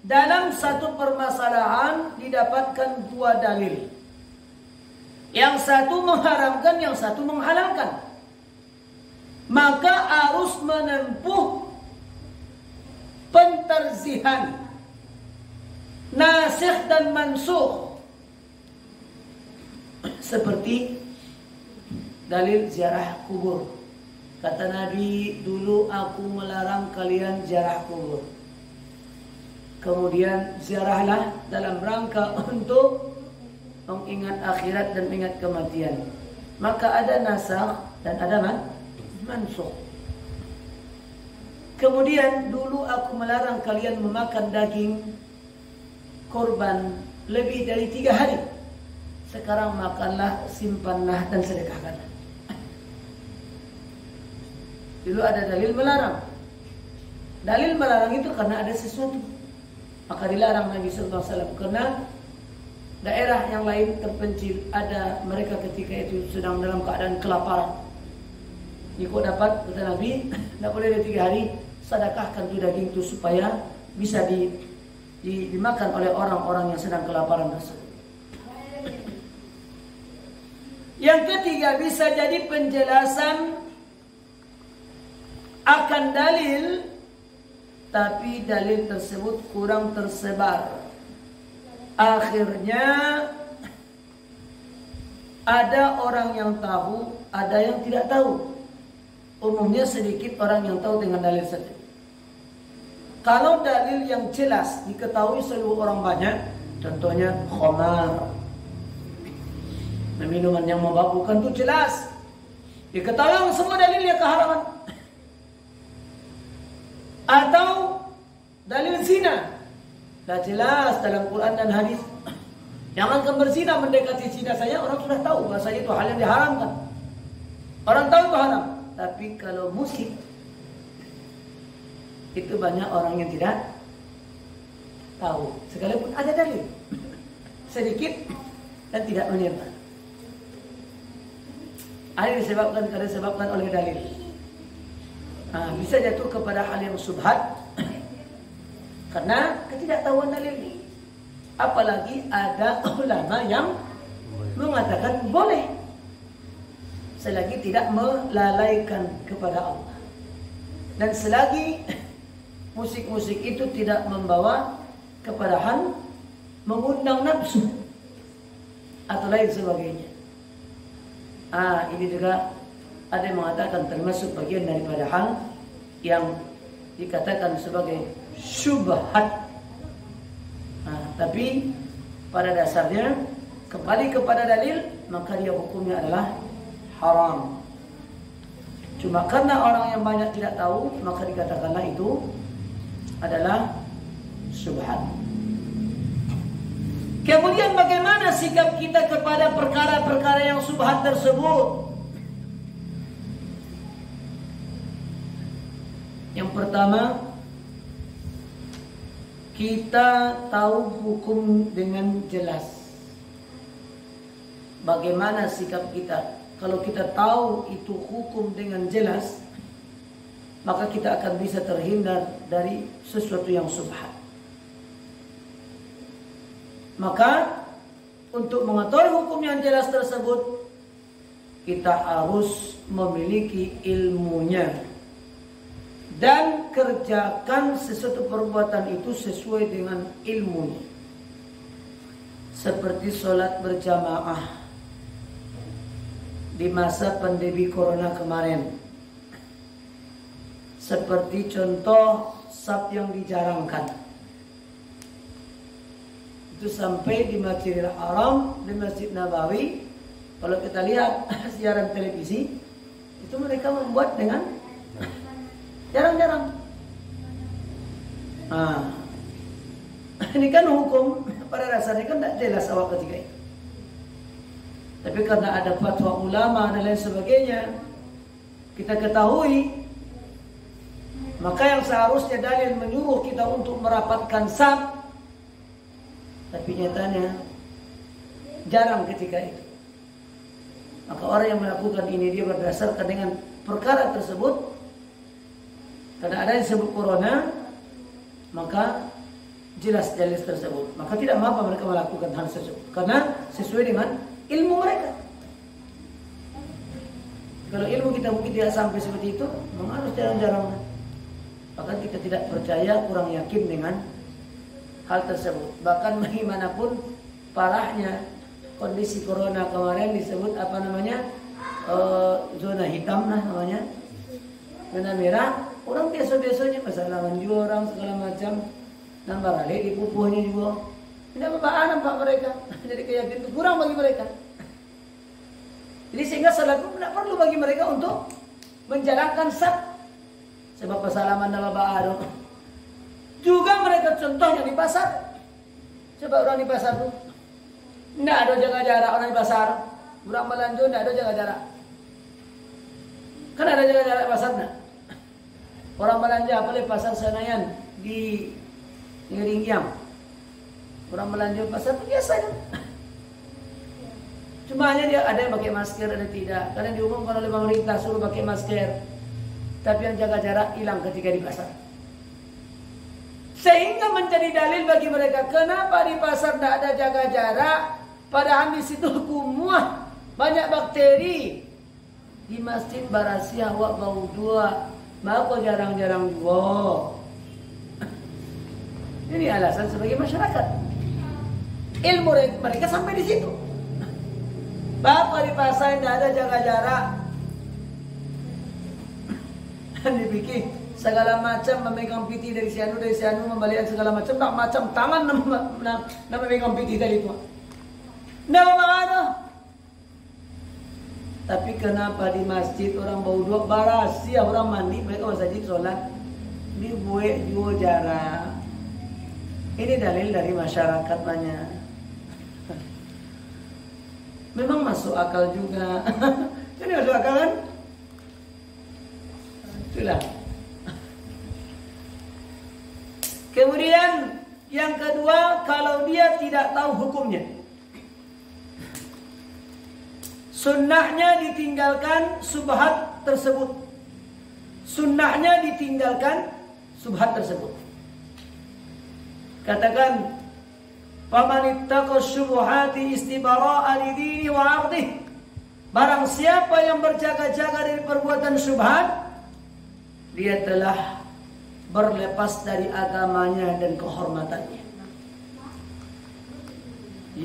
C: dalam satu permasalahan didapatkan dua dalil. Yang satu mengharamkan, yang satu menghalalkan. Maka harus menempuh penterzihan, nasikh dan mansukh. Seperti dalil ziarah kubur. Kata Nabi, dulu aku melarang kalian ziarah kubur. Kemudian ziarahlah dalam rangka untuk mengingat akhirat dan mengingat kematian. Maka ada nasakh dan ada mansukh. Kemudian dulu aku melarang kalian memakan daging korban lebih dari 3 hari. Sekarang makanlah, simpanlah dan sedekahkanlah. Dulu ada dalil melarang. Dalil melarang itu karena ada sesuatu. Maka dilarang Nabi sallallahu alaihi wasallam karena daerah yang lain terpencil, ada mereka ketika itu sedang dalam keadaan kelaparan. Jika dapat, kata Nabi, tidak boleh dari 3 hari, sedekahkan tu daging itu supaya bisa dimakan oleh orang-orang yang sedang kelaparan tersebut. Yang ketiga, bisa jadi penjelasan akan dalil, tapi dalil tersebut kurang tersebar. Akhirnya ada orang yang tahu, ada yang tidak tahu. Umumnya sedikit orang yang tahu dengan dalil saja. Kalau dalil yang jelas diketahui seluruh orang banyak, contohnya khamar, minuman yang memabukkan itu jelas, diketahui semua dalilnya keharaman. Atau dalil zina, dah jelas dalam Quran dan hadis. Jangankan berzina, mendekati zina saja orang sudah tahu bahasanya itu hal yang diharamkan. Orang tahu itu haram. Tapi kalau musik, itu banyak orang yang tidak tahu. Sekalipun ada dalil, sedikit dan tidak menyebar. Ada disebabkan oleh dalil. Bisa jatuh kepada hal yang subhat karena ketidaktahuan dalil. Apalagi ada ulama yang mengatakan boleh, selagi tidak melalaikan kepada Allah, dan selagi musik-musik itu tidak membawa kepada hal mengundang nafsu atau lain sebagainya. Ini juga ada yang mengatakan termasuk bagian daripada hal yang dikatakan sebagai syubhat. Tapi pada dasarnya kembali kepada dalil, maka dia hukumnya adalah haram. Cuma karena orang yang banyak tidak tahu, maka dikatakanlah itu adalah syubhat. Kemudian bagaimana sikap kita kepada perkara-perkara yang syubhat tersebut? Yang pertama, kita tahu hukum dengan jelas. Bagaimana sikap kita? Kalau kita tahu itu hukum dengan jelas, maka kita akan bisa terhindar dari sesuatu yang subhat. Maka untuk mengetahui hukum yang jelas tersebut, kita harus memiliki ilmunya dan kerjakan sesuatu perbuatan itu sesuai dengan ilmunya. Seperti sholat berjamaah di masa pandemi corona kemarin. Seperti contoh saf yang dijarangkan. Itu sampai di Masjidil Haram, di Masjid Nabawi. Kalau kita lihat siaran televisi, itu mereka membuat dengan jarang-jarang. Ini kan hukum pada dasarnya kan tidak jelas awal ketika itu. Tapi karena ada fatwa ulama dan lain sebagainya, kita ketahui, maka yang seharusnya dalil menyuruh kita untuk merapatkan saf, tapi nyatanya jarang ketika itu. Maka orang yang melakukan ini dia berdasarkan dengan perkara tersebut, karena ada yang disebut corona, maka jelas dalil tersebut. Maka tidak mengapa mereka melakukan hal tersebut, karena sesuai dengan ilmu mereka. Kalau ilmu kita mungkin tidak sampai seperti itu, memang harus jarang-jarang. Bahkan kita tidak percaya, kurang yakin dengan hal tersebut. Bahkan bagaimanapun parahnya kondisi corona kemarin disebut apa namanya, zona hitam lah namanya, zona merah. Orang biasa-biasanya masalah menjual orang segala macam, dan barangkali dipupuhnya juga tidak apa-apa nampak mereka. Jadi keyakinan itu kurang bagi mereka. Jadi sehingga salat pun tidak perlu bagi mereka untuk menjalankan sab. Sebab persalaman nama ba'adu. Juga mereka contohnya di pasar. Coba orang di pasar tuh tidak ada jaga jarak. Orang di pasar orang belanja tidak ada jaga jarak. Kan ada jaga jarak pasar tidak? Orang belanja apalagi pasar Senayan di Ringgiang. Orang belanja pasar itu biasa kan? Cuma hanya dia ada yang pakai masker, ada tidak. Karena diumumkan oleh pemerintah suruh pakai masker. Tapi yang jaga jarak hilang ketika di pasar. Sehingga menjadi dalil bagi mereka, kenapa di pasar tidak ada jaga jarak, padahal di situ kumuh banyak bakteri. Di masjid barasia wak bau dua, maka jarang-jarang dua. Ini alasan sebagai masyarakat. Ilmu mereka sampai di situ. Bapak di pasar tidak ada jaga jarak, dibikin segala macam memegang piti dari sianu membalikan segala macam, tak macam tangan nama memegang piti tadi itu. Tidak apa-apa. Tapi kenapa di masjid orang bau dua barasia, orang mandi mereka masjid sholat dibuat juga jarak. Ini dalil dari masyarakat banyak. Memang masuk akal juga. Ini masuk akal kan? Itulah. Kemudian yang kedua, kalau dia tidak tahu hukumnya, sunnahnya ditinggalkan subhat tersebut. Sunnahnya ditinggalkan subhat tersebut. Katakan, faman ittaqa syubhati istibara'a lidini wa 'ardih. Barang siapa yang berjaga-jaga dari perbuatan syubhat, dia telah berlepas dari agamanya dan kehormatannya.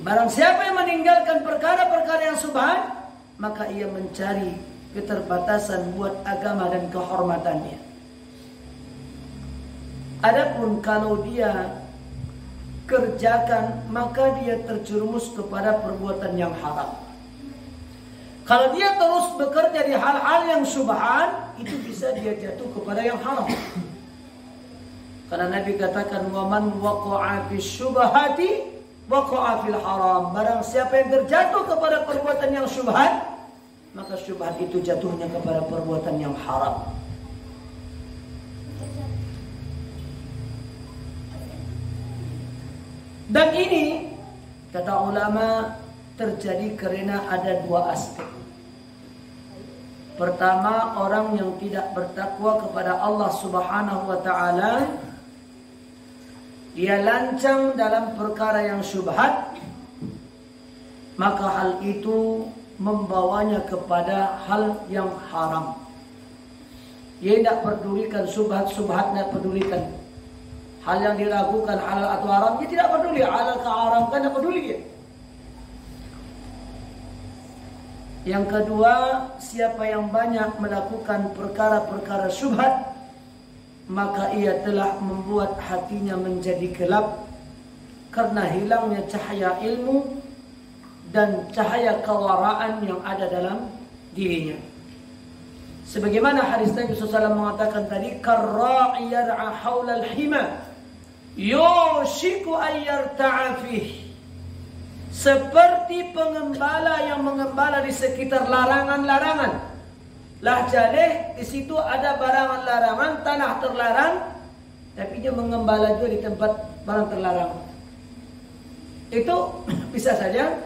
C: Barang siapa yang meninggalkan perkara-perkara yang syubhat, maka ia mencari keterbatasan buat agama dan kehormatannya. Adapun kalau dia kerjakan, maka dia terjerumus kepada perbuatan yang haram. Kalau dia terus bekerja di hal-hal yang syubhat, itu bisa dia jatuh kepada yang haram. Karena Nabi katakan, waman waqa'a fi syubhati waqa'a fil haram. Barang siapa yang terjatuh kepada perbuatan yang syubhat, maka syubhat itu jatuhnya kepada perbuatan yang haram. Dan ini kata ulama terjadi karena ada dua aspek. Pertama, orang yang tidak bertakwa kepada Allah Subhanahu wa taala, dia lancang dalam perkara yang syubhat, maka hal itu membawanya kepada hal yang haram. Dia tidak pedulikan syubhat tidak pedulikan. Hal yang dilakukan halal atau haram, dia tidak peduli. Halal ke haram kan tidak peduli dia. Yang kedua, siapa yang banyak melakukan perkara-perkara syubhat, maka ia telah membuat hatinya menjadi gelap karena hilangnya cahaya ilmu dan cahaya kewaraan yang ada dalam dirinya. Sebagaimana hadis Nabi SAW mengatakan tadi, karra'i yar'a haulal hima yushiku ayyarta'a fih. Seperti pengembala yang mengembala di sekitar larangan-larangan. Lah jaleh, di situ ada barangan larangan, tanah terlarang, tapi dia mengembala juga di tempat barang terlarang. Itu bisa saja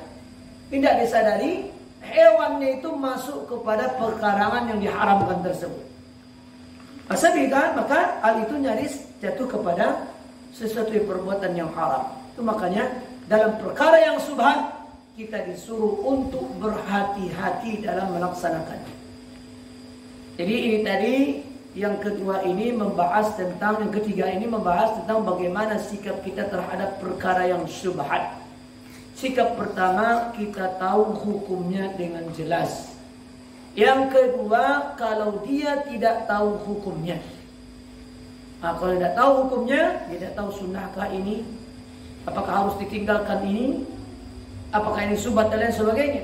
C: Tidak disadari, hewannya itu masuk kepada perkarangan yang diharamkan tersebut. Maka hal itu nyaris jatuh kepada sesuatu perbuatan yang haram. Itu makanya dalam perkara yang subhat kita disuruh untuk berhati-hati dalam melaksanakannya. Jadi ini tadi yang kedua ini membahas tentang, yang ketiga ini membahas tentang bagaimana sikap kita terhadap perkara yang subhat. Sikap pertama, kita tahu hukumnya dengan jelas. Yang kedua, kalau dia tidak tahu hukumnya. Nah, kalau tidak tahu hukumnya, dia tidak tahu sunnahkah ini, apakah harus ditinggalkan ini, apakah ini subhat dan lain sebagainya.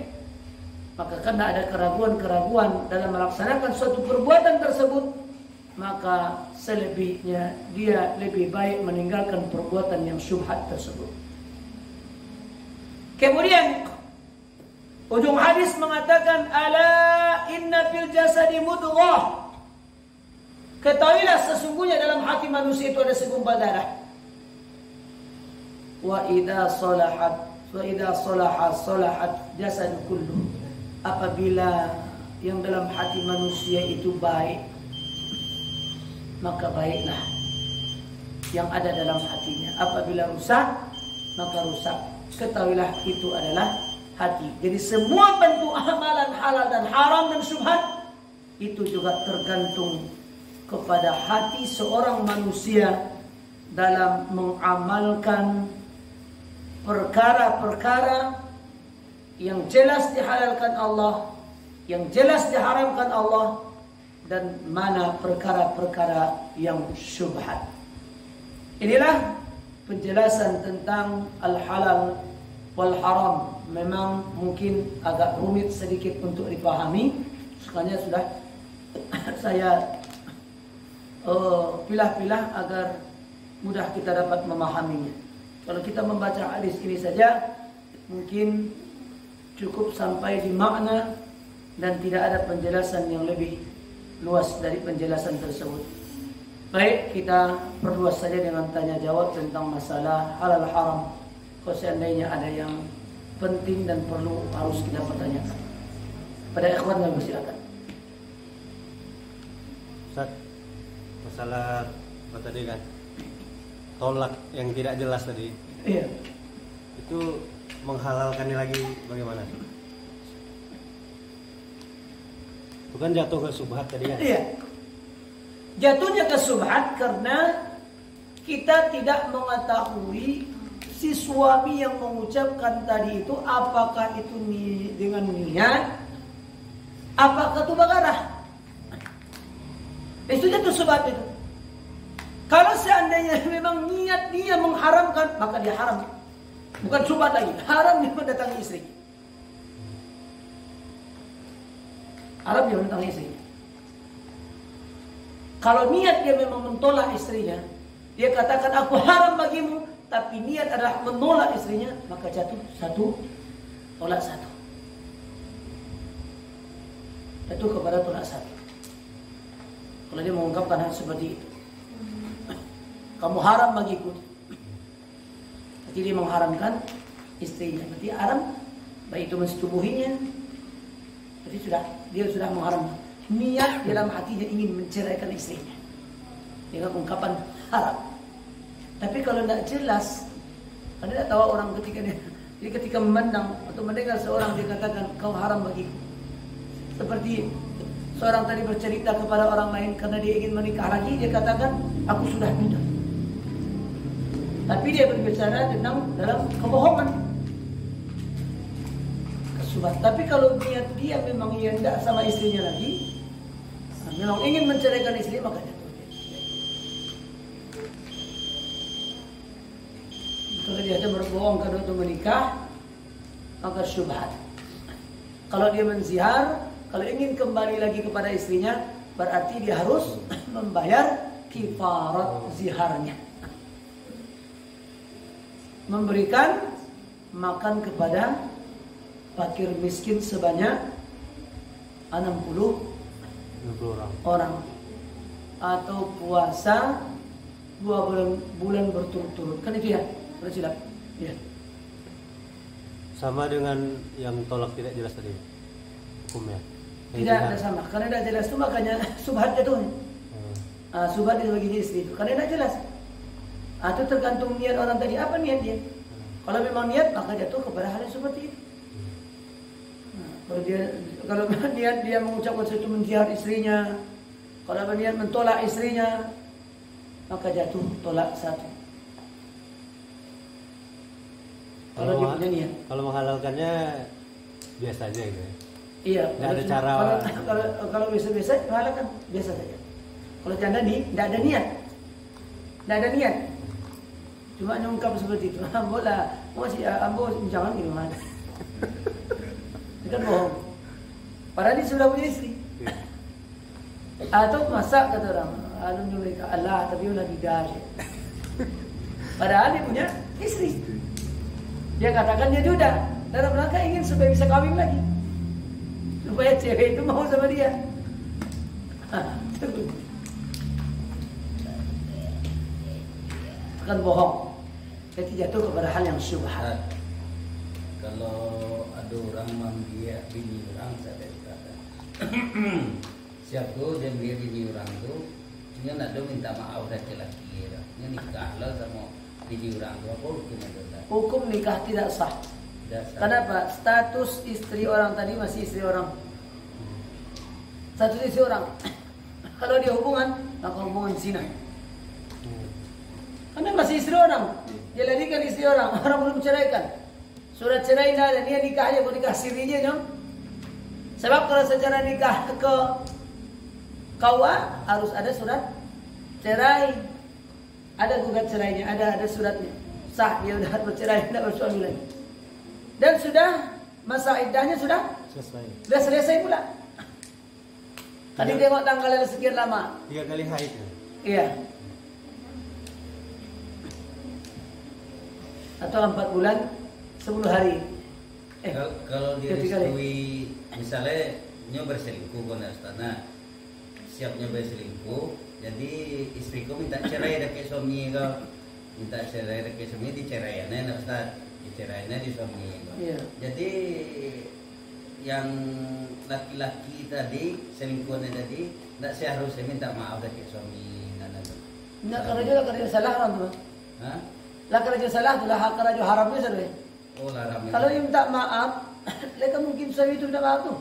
C: Maka karena ada keraguan-keraguan dalam melaksanakan suatu perbuatan tersebut, maka selebihnya dia lebih baik meninggalkan perbuatan yang syubhat tersebut. Kemudian ujung hadis mengatakan, ala inna fil jasadi mudghah. Ketahuilah sesungguhnya dalam hati manusia itu ada segumpal darah. Wa idza salahat salahat jasad kullu. Apabila yang dalam hati manusia itu baik, maka baiklah yang ada dalam hatinya. Apabila rusak, maka rusak. Ketahuilah itu adalah hati. Jadi semua bentuk amalan halal dan haram dan syubhat itu juga tergantung kepada hati seorang manusia dalam mengamalkan perkara-perkara yang jelas dihalalkan Allah, yang jelas diharamkan Allah, dan mana perkara-perkara yang syubhat. Inilah penjelasan tentang al-halal wal haram. Memang mungkin agak rumit sedikit untuk dipahami. Sekarang sudah saya pilah-pilah agar mudah kita dapat memahaminya. Kalau kita membaca hadis ini saja, mungkin cukup sampai di makna dan tidak ada penjelasan yang lebih luas dari penjelasan tersebut. Baik, kita perluas saja dengan tanya jawab tentang masalah halal haram. Kalau seandainya ada yang penting dan perlu harus kita pertanyakan. Pada ikhwan yang bersilakan.
A: Ustaz, masalah apa tadi kan? Tolak yang tidak jelas tadi.
C: Iya.
A: Itu menghalalkannya lagi bagaimana? Bukan jatuh ke subhat tadi kan?
C: Iya. Jatuhnya ke subhat karena kita tidak mengetahui si suami yang mengucapkan tadi itu apakah itu dengan niat, apakah itu bagarah. Itu jatuh subhat itu. Kalau seandainya memang niat dia mengharamkan, maka dia haram. Bukan subhat lagi, haram dia mendatangi istri. Haram dia mendatangi istri. Kalau niat dia memang mentolak istrinya, dia katakan aku haram bagimu, tapi niat adalah menolak istrinya, maka jatuh satu, tolak satu. Jatuh kepada tolak satu. Kalau dia mengungkapkan hal seperti itu, kamu haram bagiku. Berarti dia mengharamkan istrinya. Berarti haram, baik itu mensetubuhinya. Berarti dia sudah mengharamkan. Niat dalam hatinya ingin menceraikan istrinya dengan ungkapan haram. Tapi kalau tidak jelas, Anda tidak tahu orang ketika memandang atau mendengar seorang dikatakan kau haram bagiku. Seperti seorang tadi bercerita kepada orang lain karena dia ingin menikah lagi, dia katakan aku sudah nikah. Tapi dia berbicara tentang dalam kebohongan. Kesubat. Tapi kalau niat dia memang ia tidak sama istrinya lagi, memang ingin menceraikan istri, maka jatuh. Kalau dia ada berbohong karena untuk menikah, maka syubhat. Kalau dia menzihar, kalau ingin kembali lagi kepada istrinya, berarti dia harus membayar kifarat ziharnya. Memberikan makan kepada fakir miskin sebanyak 60 orang. Atau puasa 2 bulan berturut-turut. Kan itu ya? Sudah silap. Ya.
A: Sama dengan yang tolak tidak jelas tadi hukumnya. Yang
C: Tidak
A: zihar.
C: ada sama. Karena tidak jelas itu makanya subhat jatuhnya. Subhat itu bagi istri itu. Karena tidak jelas. Itu tergantung niat orang tadi. Apa niat dia? Kalau memang niat maka jatuh kepada hal yang seperti itu. Kalau niat dia mengucapkan sesuatu menziar istrinya, kalau niat mentolak istrinya, maka jatuh tolak satu. Kalau dia punya niat.
A: Kalau menghalalkannya biasa aja gitu ya.
C: Iya.
A: Nggak ada cara.
C: Kalau biasa-biasa menghalalkan biasa saja. Kalau tidak ada niat, tidak ada niat. Cuma nyungkap seperti itu. Ambo lah, ambo jangan gimana. Itu kan bohong. Padahal dia sudah punya istri. Atau masak kata orang, alun mereka Allah tapi ulah bidas. Padahal dia punya istri. Dia katakan dia duda. Dalam rangka ingin supaya bisa kawin lagi. Supaya cewek itu mau sama dia. Kan bohong. Jadi jatuh kepada hal yang syubhat.
D: Kalau ada orang manggil bini orang saya kata siapa dia manggil bini orang tu dia nak dia minta maaf laki-laki dia nikah lah sama bini orang tu apa hukumnya dosa?
C: Hukum nikah tidak sah. Kenapa? Status istri orang tadi masih istri orang. Status istri orang. Kalau dia hubungan, maka hubungan zina. Karena masih istri orang. Dia ladikan istri orang. Orang belum ceraikan. Surat cerai tidak ada. Dia nikah aja. Kau nikah sirinya. No? Sebab kalau secara nikah ke KUA harus ada surat cerai. Ada gugat cerainya. Ada suratnya. Sah. Dia sudah bercerai. Tidak bersuami lagi. Dan sudah masa iddahnya sudah selesai pula. Tadi tengok tanggalnya sekian lama.
A: 3 kali haid.
C: Iya. Atau 4 bulan 10 hari.
D: Kalau dia
C: ketika
D: restui misalnya nyo berselingkuh kena istana siapnya berselingkuh jadi istriku minta cerai dari suami kau minta cerai dari suami diceraiannya nak Ustaz diceraiannya di suami kau.
C: Iya.
D: Jadi yang laki-laki tadi selingkuhannya tadi tidak seharusnya minta maaf dari suami
C: Enggak kerja salah orang tu.
D: Hah?
C: Lah kerja salah tu lah kerja haramnya saja.
D: Oh larang.
C: Kalau dia minta maaf, mereka mungkin suami itu minta maaf tu.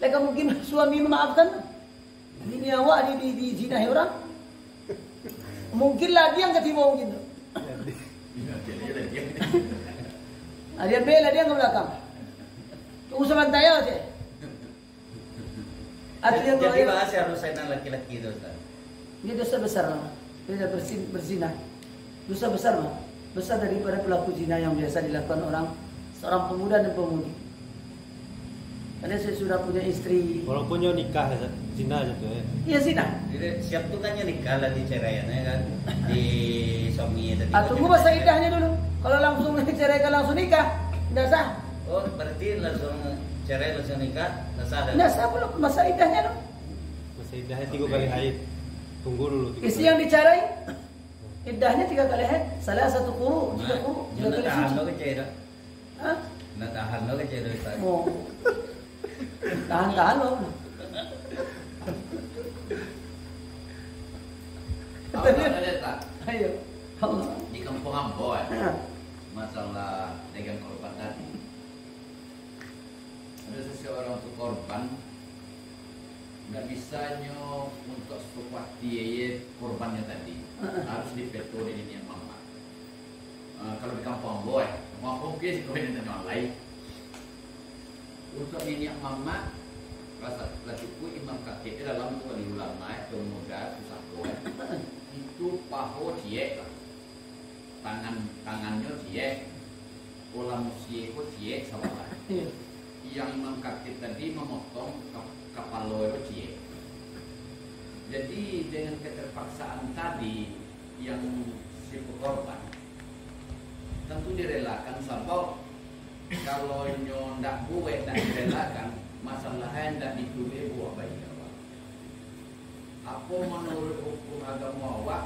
C: Mereka mungkin suami memaafkan. Ini awak di zinahi orang. Mungkinlah dia yang ketimau mungkin tu. Dia bela dia ke belakang. Tunggu sebentar ya je.
D: Jadi bahasa harus saya laki-laki itu Ustaz.
C: Dia dosa besar lah. Dia berzina. Dosa besar lah. Besar daripada pelaku zina yang biasa dilakukan seorang pemuda dan pemudi. Karena saya sudah punya istri.
A: Walaupun nyo nikah zina aja tuh ya.
C: Iya zina.
D: Jadi siap tuh kan nikah lah diceraiannya kan di suami tadi.
C: Tunggu masa iddahnya dulu. Kalau langsung diceraikan langsung nikah, tidak sah.
D: Oh berarti langsung cerai langsung nikah, tidak sah.
C: Tidak sah belum masa iddahnya dulu.
A: Masa iddahnya 3 kali haid. Tunggu dulu 3
C: Istri
A: kali.
C: yang dicerai, iddahnya 3 kali haid. Salah 1 quru, 3 quru, 3 kali
D: tahan
C: suci.
D: lo kecil dah.
C: Hah?
D: Nak tahan lo kecil Ustaz.
C: Oh. Tahan loh.
E: Ada tak?
C: Ayo. Allah.
E: Di kampung Ambo
C: Ha.
E: masalah dagang korban tadi. Ada seseorang tu korban nggak bisa untuk sepati korbannya tadi harus dipeto dengan yang mama. Kalau di kampung Ambo kampung kes kau ini tanya lain. Untuk ini yang mama rasa latiku imam kakek dalam tu kali ulama itu muda susah kau itu paho ciek lah. Tangannya ciek, ulam ciek ciek sama lah.
C: Iya.
E: Yang imam kakek tadi memotong kapal loyo ciek. Jadi dengan keterpaksaan tadi yang si korban tentu direlakan sebab kalau ndak buat tak direlakan masalahnya ndak ditulis buah bayi awak. Apa menurut hukum agama awak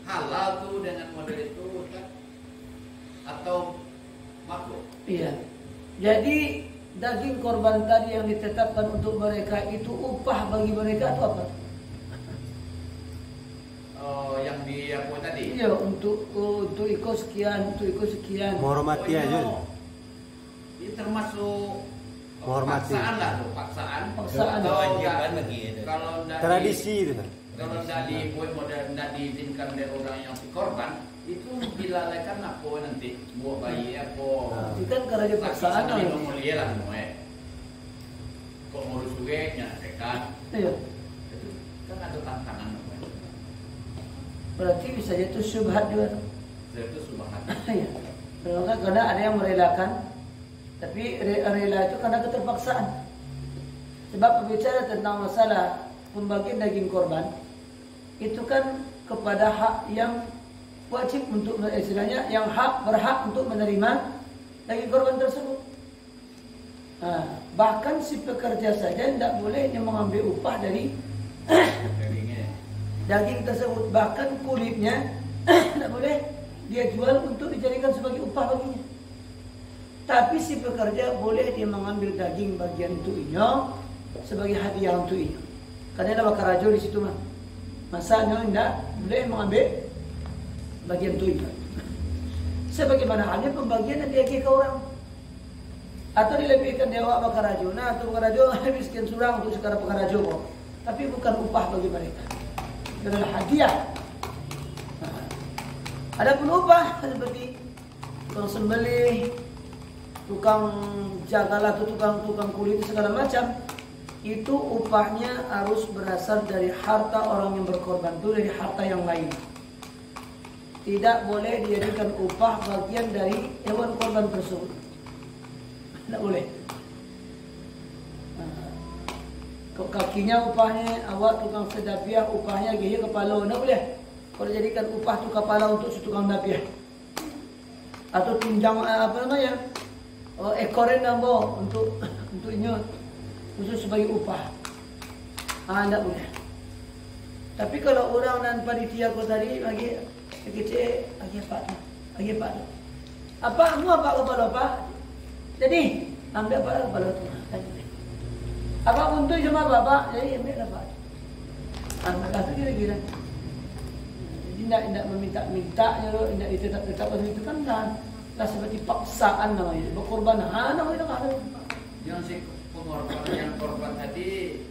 E: halal tuh dengan model itu kan? atau makruh?
C: Iya. Jadi daging korban tadi yang ditetapkan untuk mereka itu upah bagi mereka atau apa?
E: Yang di apa tadi?
C: Iya, untuk ikut sekian, untuk ikut sekian.
A: Menghormati aja.
E: Ini termasuk
A: Menghormati.
E: paksaan lah tuh, paksaan.
C: Paksaan.
E: Kalau
D: Kewajiban
E: enggak-
D: bagi itu.
E: kalau enggak
A: Tradisi itu.
E: kalau enggak enggak diizinkan dari orang yang si korban, itu dilalaikan apa nanti buat bayi apa?
C: Itu kan karena dia paksaan.
E: Laki sama mulia lah semua. Kok ngurus duitnya, kan?
C: Iya.
E: Itu kan ada tantangan.
C: Berarti bisa jatuh syubhat juga.
E: Itu subhanallah.
C: Iya. Karena ada yang merelakan, tapi rela itu karena keterpaksaan. Sebab berbicara tentang masalah pembagian daging korban, itu kan kepada hak yang wajib untuk istilahnya, yang berhak untuk menerima daging korban tersebut. Nah, bahkan si pekerja saja tidak boleh dia mengambil upah dari daging tersebut, bahkan kulitnya tidak boleh dia jual untuk dijadikan sebagai upah baginya. Tapi si pekerja boleh dia mengambil daging bagian tuinya sebagai hadiah untuk itu. Karena ada bakarajo di situ mah. Masanya tidak boleh mengambil bagian tuinya. Sebagaimana halnya pembagian yang dia ke orang. Atau dilebihkan dia awak bakarajo. Nah, untuk bakarajo habis sekian surang untuk sekarang bakarajo kok. Tapi bukan upah bagi mereka. Itu adalah hadiah. Nah, ada pun upah seperti tukang sembelih, tukang jagalah, tukang kulit segala macam. Itu upahnya harus berasal dari harta orang yang berkorban, itu dari harta yang lain. Tidak boleh dijadikan upah bagian dari hewan korban tersebut. Tidak boleh. Kakinya upahnya, awak tukang sedapiah upahnya gaya kepala, tidak boleh. Kalau jadikan upah tu kepala untuk si tukang dapiah, atau tunjang apa namanya, ekoren nambah untuknya khusus sebagai upah, tidak boleh. Tapi kalau orang dan panitia kau tadi bagi kecil, bagi apa tu? Apa kepala apa? Jadi ambil apa kepala tu? Apa untuk sama bapak, jadi ambil apa? Anak itu kira-kira. Jadi tidak meminta-minta, tidak ditetap itu kan dah seperti paksaan namanya, berkorban. Namanya tak ada.
E: Yang si pengorban yang korban tadi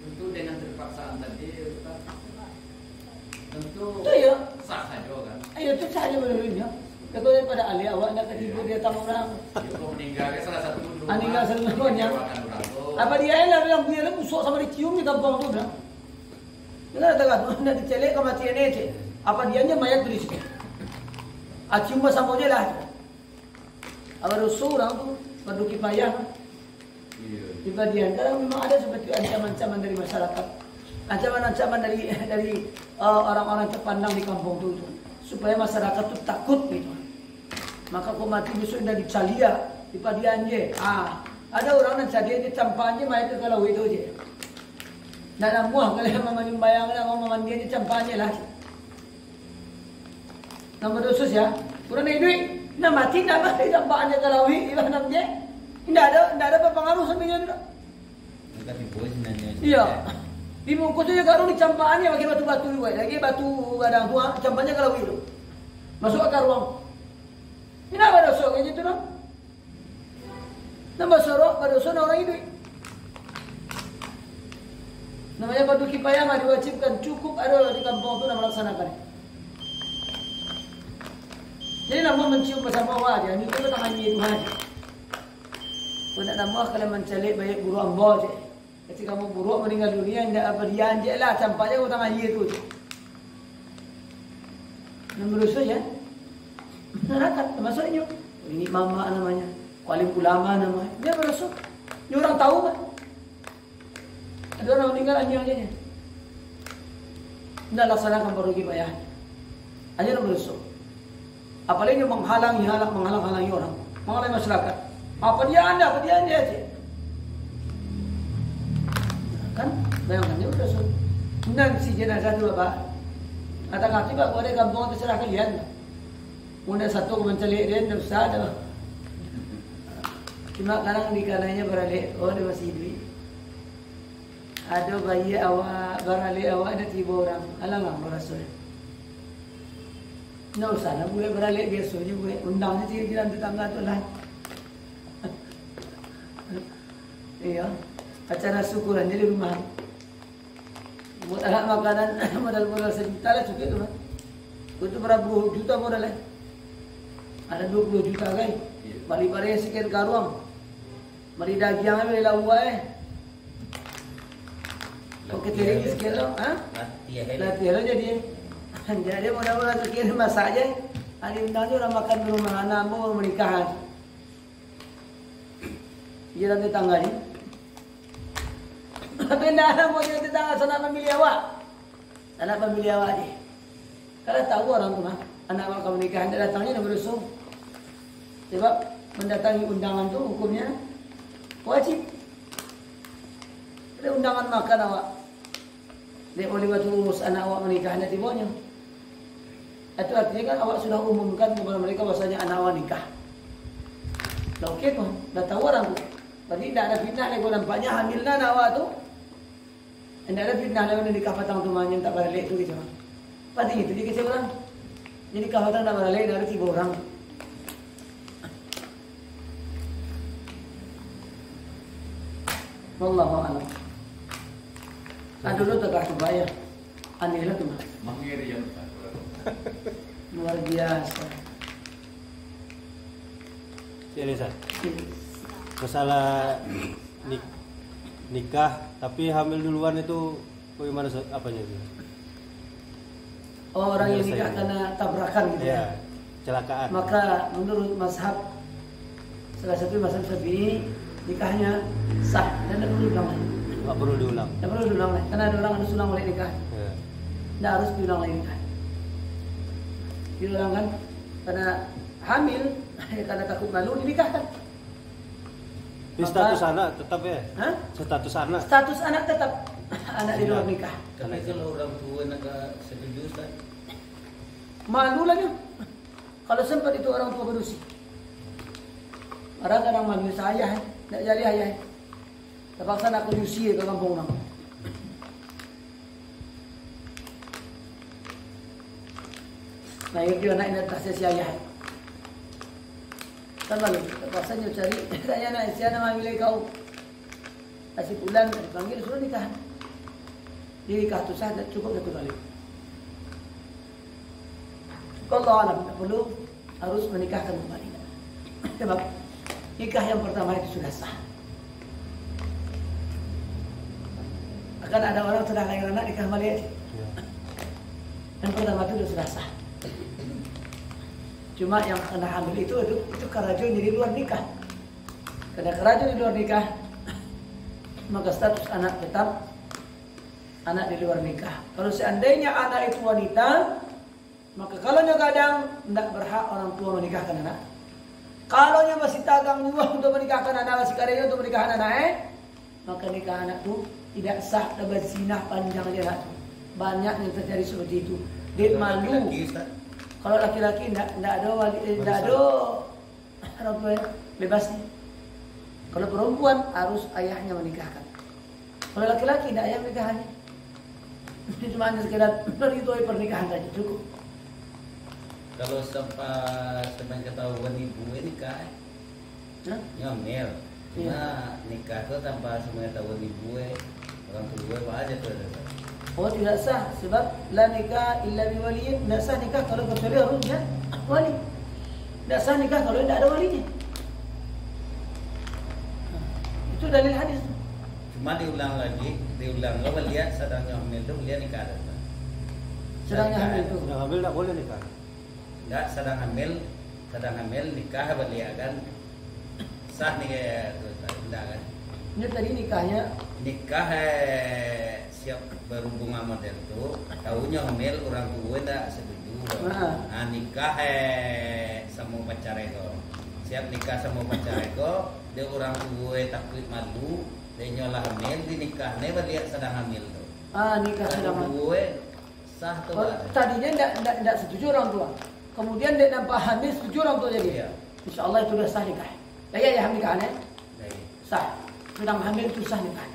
E: tentu dengan terpaksaan tadi tentu
C: Itu ya.
E: sah saja kan.
C: Ayo itu saja menurutnya. Kalau daripada ahli awak nak ketipu dia tamu orang.
E: Jika meninggalnya salah satu rumah.
C: Meninggal salah satunya. Apa dia yang bilang punya lu busuk sama dicium di kampung tu dah. Dengar tak kan? Nak dicelek kematian aja. Apa dianya mayat tu di situ. Cium sama dia lah. Apa rusuh orang tu berduki payah. Di bagian kadang memang ada seperti ancaman-ancaman dari masyarakat. Ancaman-ancaman dari orang-orang terpandang di kampung tu supaya masyarakat tu takut gitu. Maka kau mati besok dah dicalia di padian je. Ada orang yang calia dia campanya mayat tu kalau itu je. Nak namuah kalau mama nyumbayang nak mama mandi dia campanya lah. Nama dosus ya. Kurang ada duit. Nak mati nak mati campanya kalau itu nam je. Tidak ada berpengaruh sebenarnya tu.
D: Enggak dibuat sebenarnya.
C: Iya. Dibungkus saja karung di campaannya pakai batu-batu juga. Lagi batu gadang tua, campanya kalau itu. Masuk ke ruang. Ini apa dosa kayak gitu dong? Nama sorok, dosa orang itu. Namanya batu kipayah mah diwajibkan cukup ada di kampung itu nak melaksanakan. Jadi nama mencium bersama wajah, ini itu tangan itu aja. Kau nak nama kalau mencalik banyak guru ambo je. Ketika kamu buruk meninggal dunia, tidak apa dia anjek lah, campaknya kau tangan dia tu. Nombor dosa ya, masyarakat termasuknya. Ini mama namanya, alim ulama namanya. Dia berdosa. Ini orang tahu kan? Ada orang meninggal anjing-anjingnya. Tidak laksanakan baru kipayah. Hanya nombor dosa. Apalagi menghalangi orang, menghalangi masyarakat. Apa dia anda aja. Kan bayangkan dia udah dan si jenazah itu bapak kata-kata pak boleh kampung terserah kalian Muna satu mencelik dia tidak usah dah. Cuma kadang di kanannya beralik, oh dia masih hidup. Ada bayi awak beralik awak ada 3 orang. Alamak Rasul. Tidak usah lah, gue beralik biasanya gue undangnya jiran tetangga tu lah. Iya, acara syukuran jadi rumah. Buat anak makanan modal-modal sejuta lah cukup tu. Itu berapa juta modal lah. Ada 20 juta guys. Balik-balik sekian karuang. Mari daging ambil lah uang Oke tadi sekian lo, ah? Latihan lo jadi. Jadi mudah-mudahan sekian masa aja. Hari undangnya orang makan di rumah anak mau menikahan. Jiran tetangga ni. Tapi dah mau jiran tetangga sana pemilih awak. Anak pemilih awak ni. Kalau tahu orang tu mah, anak awak kamu nikahan dia datangnya dah berusung. Sebab mendatangi undangan tu hukumnya wajib. Ada undangan makan awak. Dia boleh buat urus anak awak menikahan dia tibanya. Itu artinya kan awak sudah umumkan kepada mereka bahasanya anak awak nikah. Dah okey tu, dah tahu orang tu. Berarti tidak ada fitnah lagi nampaknya hamilnya anak awak tu. Tidak ada fitnah lagi nikah patang tu manyan tak balik tu gitu. Berarti itu dia kecil orang. Jadi nikah patang tak balik dari 3 orang. Wallahu a'lam. Dulu tak kasih bayar. Aneh lah tu mah.
E: Mangiri yang
C: Luar biasa.
A: Jadi Ustaz, masalah nikah tapi hamil duluan itu bagaimana apanya itu?
C: Oh, orang yang nikah karena tabrakan gitu ya.
A: Kecelakaan.
C: Maka menurut mazhab salah satu mazhab Syafi'i nikahnya sah dan tidak perlu diulang lagi.
A: Tak perlu diulang.
C: Tidak perlu diulang lagi karena ada orang harus ulang oleh nikah.
A: Ya.
C: Tidak harus diulang lagi nikah. Diulang kan karena hamil karena takut malu dinikahkan.
A: Status anak tetap ya?
C: Hah?
A: Status anak.
C: Status anak tetap anak di luar nikah.
D: Tapi kalau orang tua nak setuju Ustaz.
C: Malu lagi. Kalau sempat itu orang tua berusia. Orang kadang malu saya, tidak jadi ayah. Terpaksa nak berusia ke kampung orang. Nah, itu anak ini tak si ayah. Kan malu. Terpaksa dia cari. Tanya nak siapa nama milik kau. Kasih bulan dipanggil suruh nikah. Dia nikah tu sah cukup satu kali. Kalau alam tak perlu harus menikahkan kembali. Sebab nikah yang pertama itu sudah sah. Akan ada orang sudah lahir anak nikah kembali aja. Yang pertama itu sudah sah. Cuma yang kena hamil itu kerajaan jadi luar nikah. Karena kerajaan di luar nikah, maka status anak tetap anak di luar nikah. Kalau seandainya anak itu wanita, maka kalau kadang tidak berhak orang tua menikahkan anak. Kalau masih tagang juga untuk menikahkan anak, masih karya untuk menikahkan anak, maka nikah anak itu tidak sah dan berzinah panjang dia anak itu. Banyak yang terjadi seperti itu. Dia malu. Kalau laki-laki tidak ada wali, tidak ada orang tua bebas nih. Kalau perempuan harus ayahnya menikahkan. Kalau laki-laki tidak ayah menikahkannya. Cuma hanya sekedar meridhoi pernikahan saja cukup.
D: Kalau sampai ketahuan ibu nikah, nyomel. Cuma nikah tu tanpa sepengetahuan ibu, orang tua wajar tu.
C: Oh tidak sah sebab la nikah illa bi waliyin. Tidak sah nikah kalau kecuali harusnya wali. Tidak sah nikah kalau tidak ada walinya. Itu dalil hadis.
D: Cuma diulang lagi lihat sedang hamil tu lihat nikah ada.
C: Sedang hamil itu.
A: Sedang hamil tak boleh nikah.
D: Enggak, sedang hamil nikah beliau kan sah nikah tu tidak kan.
C: Ini tadi nikahnya
D: Nikah siap berhubungan model tu, tahunya hamil orang tua tak setuju. Nah nikah sama pacar itu, siap nikah sama pacar itu, dia orang tua takut malu, dia nyolah hamil di nikahnya beliau sedang hamil tu.
C: nikah sedang hamil.
D: Tua sah tu.
C: Tadinya tidak setuju orang tua. kemudian dia nampak hamil, setuju orang untuk jadi.
D: Iya.
C: Insya Allah itu sudah sah nikah. Ya nikahannya
D: Baik.
C: sah. Sedang hamil itu sah nikah.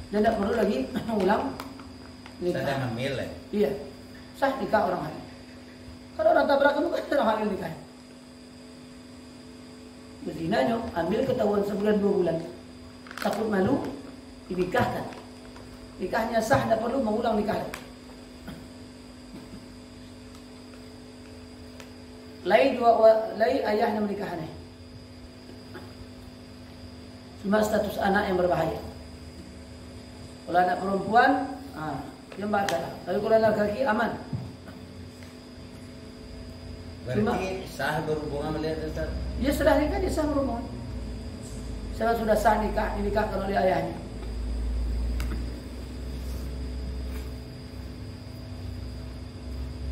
C: Dan tidak perlu lagi ulang nikah.
D: Sedang hamil ya.
C: Iya, sah nikah orang hamil. Kalau orang tabrak itu kan orang hamil nikah. Bezinanya hamil ketahuan sebulan 2 bulan. Takut malu dinikahkan. Nikahnya sah, tidak perlu mengulang nikah. Lain ayahnya menikahannya. Cuma status anak yang berbahaya. Kalau anak perempuan, dia batal. Tapi kalau anak laki aman.
D: Berarti sah berhubungan melihat Ustaz.
C: Dia sudah nikah, dia sah berhubungan. Saya sudah sah nikah, dinikahkan oleh ayahnya.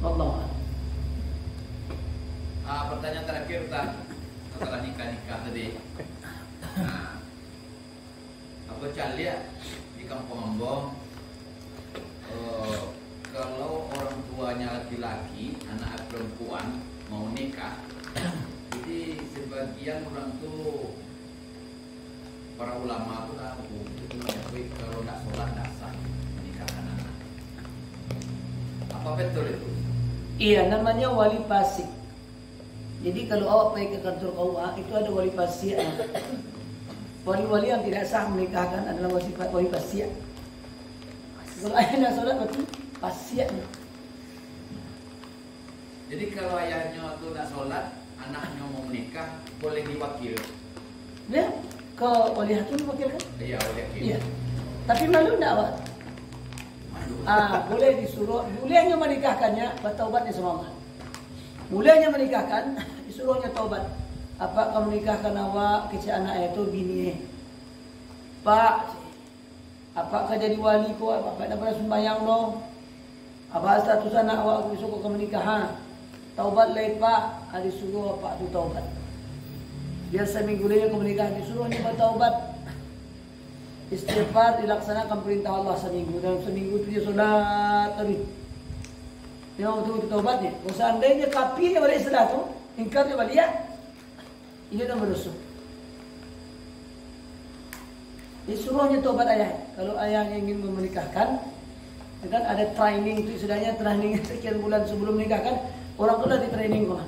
C: Allah.
E: Pertanyaan terakhir Ustaz, setelah nikah tadi. Nah, apa lihat di kampung Ambon, kalau orang tuanya laki-laki, anak perempuan mau nikah, jadi sebagian orang tuh para ulama tuh tahu itu menyebut kalau tidak sholat tidak sah menikahkan anak. Apa betul itu?
C: Iya, namanya wali pasik. Jadi kalau awak pergi ke kantor KUA, itu ada wali pasik. Wali-wali yang tidak sah menikahkan adalah wali pasik. Kalau ayahnya sholat berarti pasik.
E: Jadi kalau ayahnya tuh tidak sholat, anaknya mau menikah, boleh diwakil.
C: Dia ke wali hakim wakilkan?
E: Iya, wakil.
C: Iya. Tapi malu enggak, Pak? Boleh disuruh, bolehnya menikahkannya, bertaubatnya sama Allah. Bolehnya menikahkan, disuruhnya taubat. Apakah menikahkan awak kecil anak itu bini? Pak, apakah jadi wali kau? Apakah dapat sembahyang lo? Apa status anak awak disuruh ke menikahan? Taubat leh Pak, disuruh Pak tu taubat. Biar seminggu lagi ke menikahan disuruhnya bertaubat. Istighfar dilaksanakan perintah Allah seminggu. Dalam seminggu itu dia solat tadi. Dia mau betul-betul taubatnya. Kalau seandainya kafirnya balik setelah itu, ingkarnya balik ya, ini dah berdosa. Disuruhnya taubat ayah. Kalau ayahnya ingin menikahkan, kan ada training itu istilahnya training sekian bulan sebelum menikahkan, orang tu dah di training kau.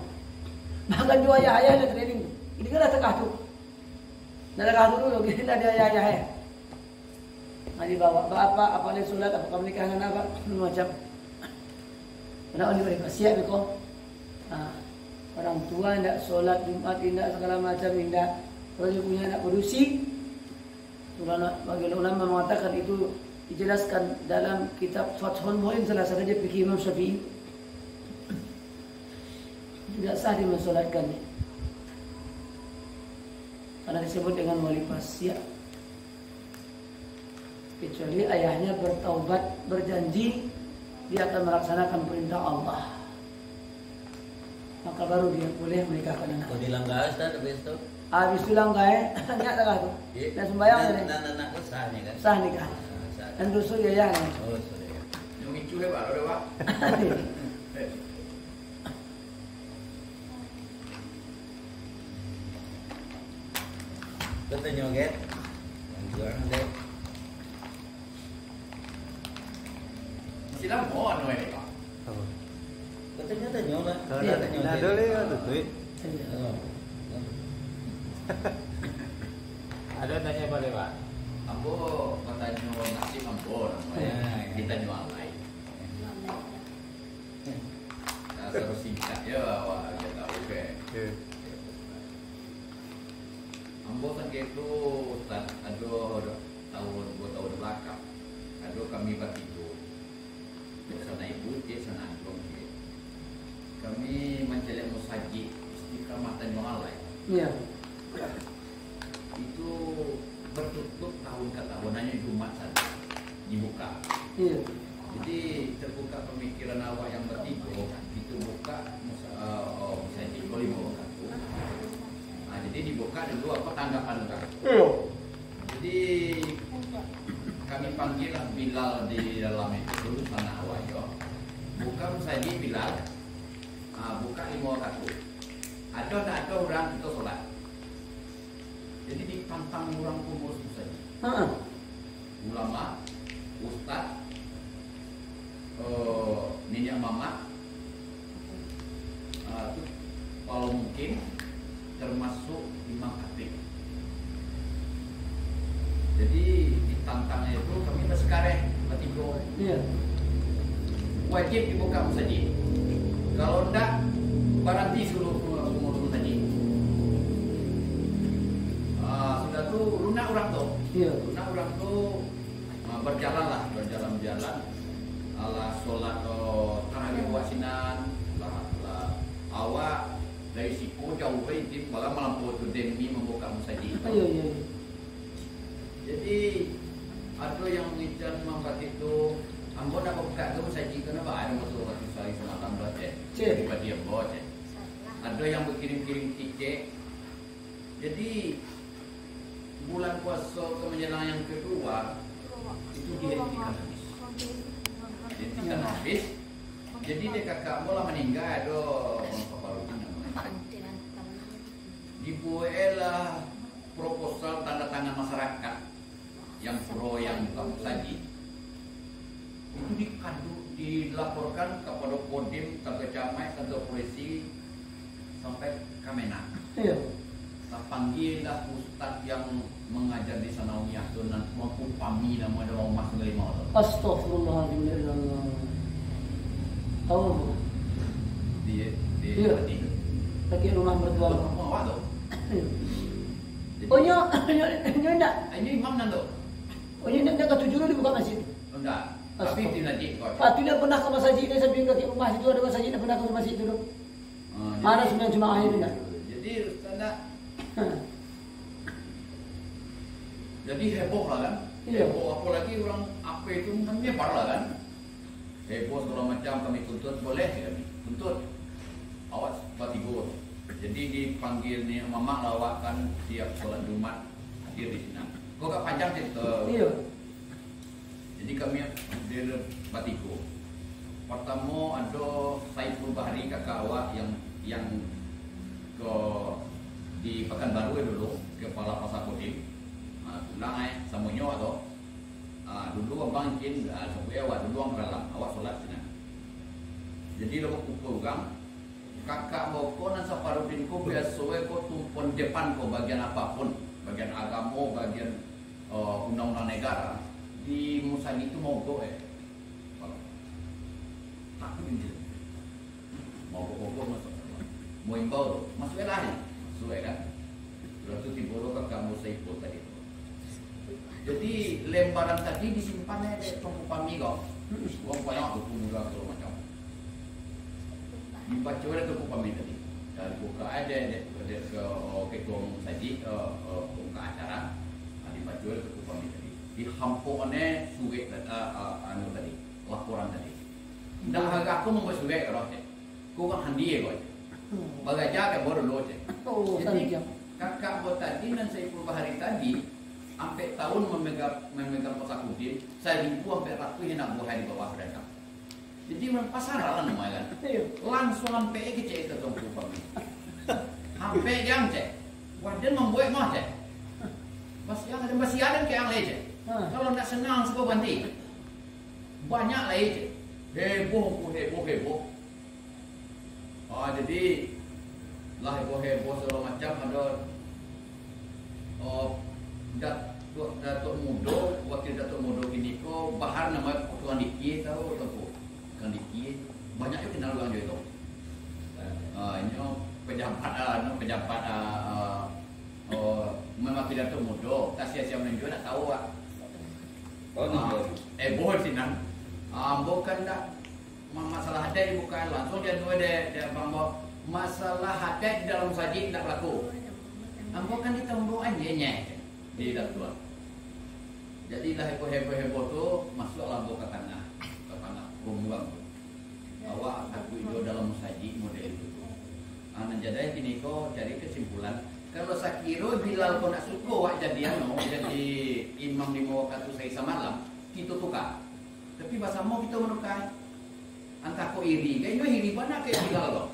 C: Bahkan juga ayah ada training. Ini kan dah tekah tu. Dah tekah dulu, gini dah dia ayah. Mari bawa apa lagi solat, apakah menikahkan apa, macam. Kenapa ni beri pasiat kau? Orang tua tidak solat Jumat, tidak segala macam, tidak. Kalau dia punya anak berusi, bagi ulama mengatakan itu dijelaskan dalam kitab Fathul Mu'in, salah satunya fikih Imam Syafi'i. Tidak sah dia mensolatkannya, karena disebut dengan wali pasiat. Kecuali ayahnya bertaubat, berjanji dia akan melaksanakan perintah Allah, maka baru dia boleh menikahkan anak.
D: Kalau dilanggar Ustaz habis itu.
C: Habis itu langgar, nyak tak tu. Dan sembahyang ni.
D: Anak sah ni kan.
C: Sah nikah. Dan dusul ya ni.
D: Oh, sorry.
E: Yang itu hebat, ada Pak.
D: Betul nyoget. Yang jual deh.
E: Masih lama anu ini Pak.
D: Katanya tanya lah.
A: Kalau
C: Iya,
A: dah dulu ya tuh.
B: Ada tanya balik Pak.
E: Ambo katanya nasi ambo namanya. Kita jual lain. Nah, terus singkat ya awak dia tahu ke. Ambo kan gitu tahun 2 tahun belakang. Aduh kami bertidur. Sana ibu dia sana angklong dia. Kami mencelek musajid istiqamah Tanjung Alai.
C: Iya.
E: Itu bertutup tahun ke tahun, hanya Jumat saja dibuka.
C: Iya.
E: Jadi terbuka pemikiran awak yang bertiga, itu buka musajid boleh buka. Nah, jadi dibuka dulu apa tanggapan kan? Jadi kami panggil Bilal di dalam itu dulu sana awak yo. Buka musajid Bilal. buka 5 waktu. Ada tak ada orang kita sholat. Jadi ditantang orang pengurus saja. Ulama, ustaz, nenek mama, kalau mungkin termasuk imam khatib. Jadi ditantangnya itu kami sekarang bertiga.
C: Iya.
E: Wajib dibuka masjid. Kalau enggak berarti suruh masjid. Sudah tu lunak orang tu.
C: Iya.
E: Lunak orang tu berjalan. Ala solat tarawih wasinan lah awak dari siku jauh itu malah melampau tu demi membuka masjid.
C: Iya.
E: Jadi ada yang mengicar mampat itu ambo nak buka tu masjid kenapa ada masuk waktu saya semalam baca. Daripada dia baca. Ada yang berkirim-kirim tiket. Jadi bulan puasa ke menjelang yang kedua itu dihentikan habis. Dihentikan habis. Jadi dia kakak mula meninggal ada dibuatlah proposal tanda tangan masyarakat yang pro yang buka masjid. Itu dilaporkan kepada Kodim, ke Camat, ke polisi sampai Kemenak.
C: Iya.
E: Kita panggillah ustaz yang mengajar di Sanawiyah tu dan mampu pami nama dia orang mas ngelima tu.
C: Astaghfirullahaladzim. Tahu bu?
E: Dia
C: Iya. Lagi rumah mertua.
E: Awak tu.
C: Oh nyo nak.
E: Ini imam nan tu.
C: Oh nyo nak ke 7 dulu dibuka masjid.
E: Enggak. Tapi di najib kau.
C: Tidak pernah ke masjid ni sambil kaki rumah itu ada masjid, tidak pernah ke masjid dulu. Mana sebenarnya cuma air enggak?
E: Jadi ustaz nak. Jadi heboh lah kan.
C: Iya.
E: Heboh apalagi orang apa itu menyebar lah kan. Heboh segala macam kami tuntut boleh kami tuntut. Awak batigo. Jadi dipanggil ni mamak lawak kan siap solat Jumat hadir di sini. Kau gak panjang cerita.
C: Iya.
E: Jadi kami hadir batigo. Pertama ada Saiful Bahri kakak awak yang ke di Pekanbaru dulu kepala pasar Kodim. Pulang sama nyawa tu. Dulu abang kin sampai awak dulu orang dalam awak solat sini. Jadi lepas pukul gang kakak boko dan saparudin ko biasa ko tumpon depan ko bagian apapun, bagian agama, bagian undang-undang negara di Musa itu mogok tak pinjil mogok masuk mau imbau tu masuk lah ni sesuai kan. Lepas tu tiba kakak Musa itu tadi. Jadi lembaran tadi disimpan di toko kami kau. Uang banyak tu murah tu macam. Dibaca oleh toko kami tadi. Dan buka ada ke ketua saji buka acara. Dibaca oleh toko kami tadi. Dihampunnya surat anu tadi, laporan tadi. Dah harga aku membuat surat kalau tu. Kau kan handi kau. Bagaja ke baru lo je. Jadi kakak buat tadi dan saya Bahari tadi. Sampai tahun memegang pasar Kodim, saya ribu sampai ratus yang nak buah di bawah mereka. Jadi orang pasar lah namanya kan. Langsung sampai kecil ke tongku kami. Sampai jam cek. Wajan membuat mah cek. Masih ada ke yang lain cek. Kalau nak senang sebab banti. Banyak lain cek. Heboh. Jadi lah heboh segala macam ada. Datuk Mudo, wakil Datuk Mudo kini ko bahar nama Tuan Diki tahu Tuan Diki banyak yang kenal orang dia tu. Ini pejabat memang Datuk Mudo tak sia-sia menunjuk nak tahu ah. Boleh sih nan. Bukan dah masalah hadai bukan langsung dia bawa masalah hadai dalam sajid tak berlaku. Bukan ditambah anjingnya di dalam. Jadi lah heboh tu masuklah ke tanah rumah. Awak aku itu dalam sajid model itu. Jadi kini kau cari kesimpulan. Kalau sakiro Bilal kau nak suka awak jadi jadi imam di waktu saya semalam kita tukar. Tapi bahasa mau kita menukar. Antara kau iri, kayaknya iri mana kayak Bilal kau.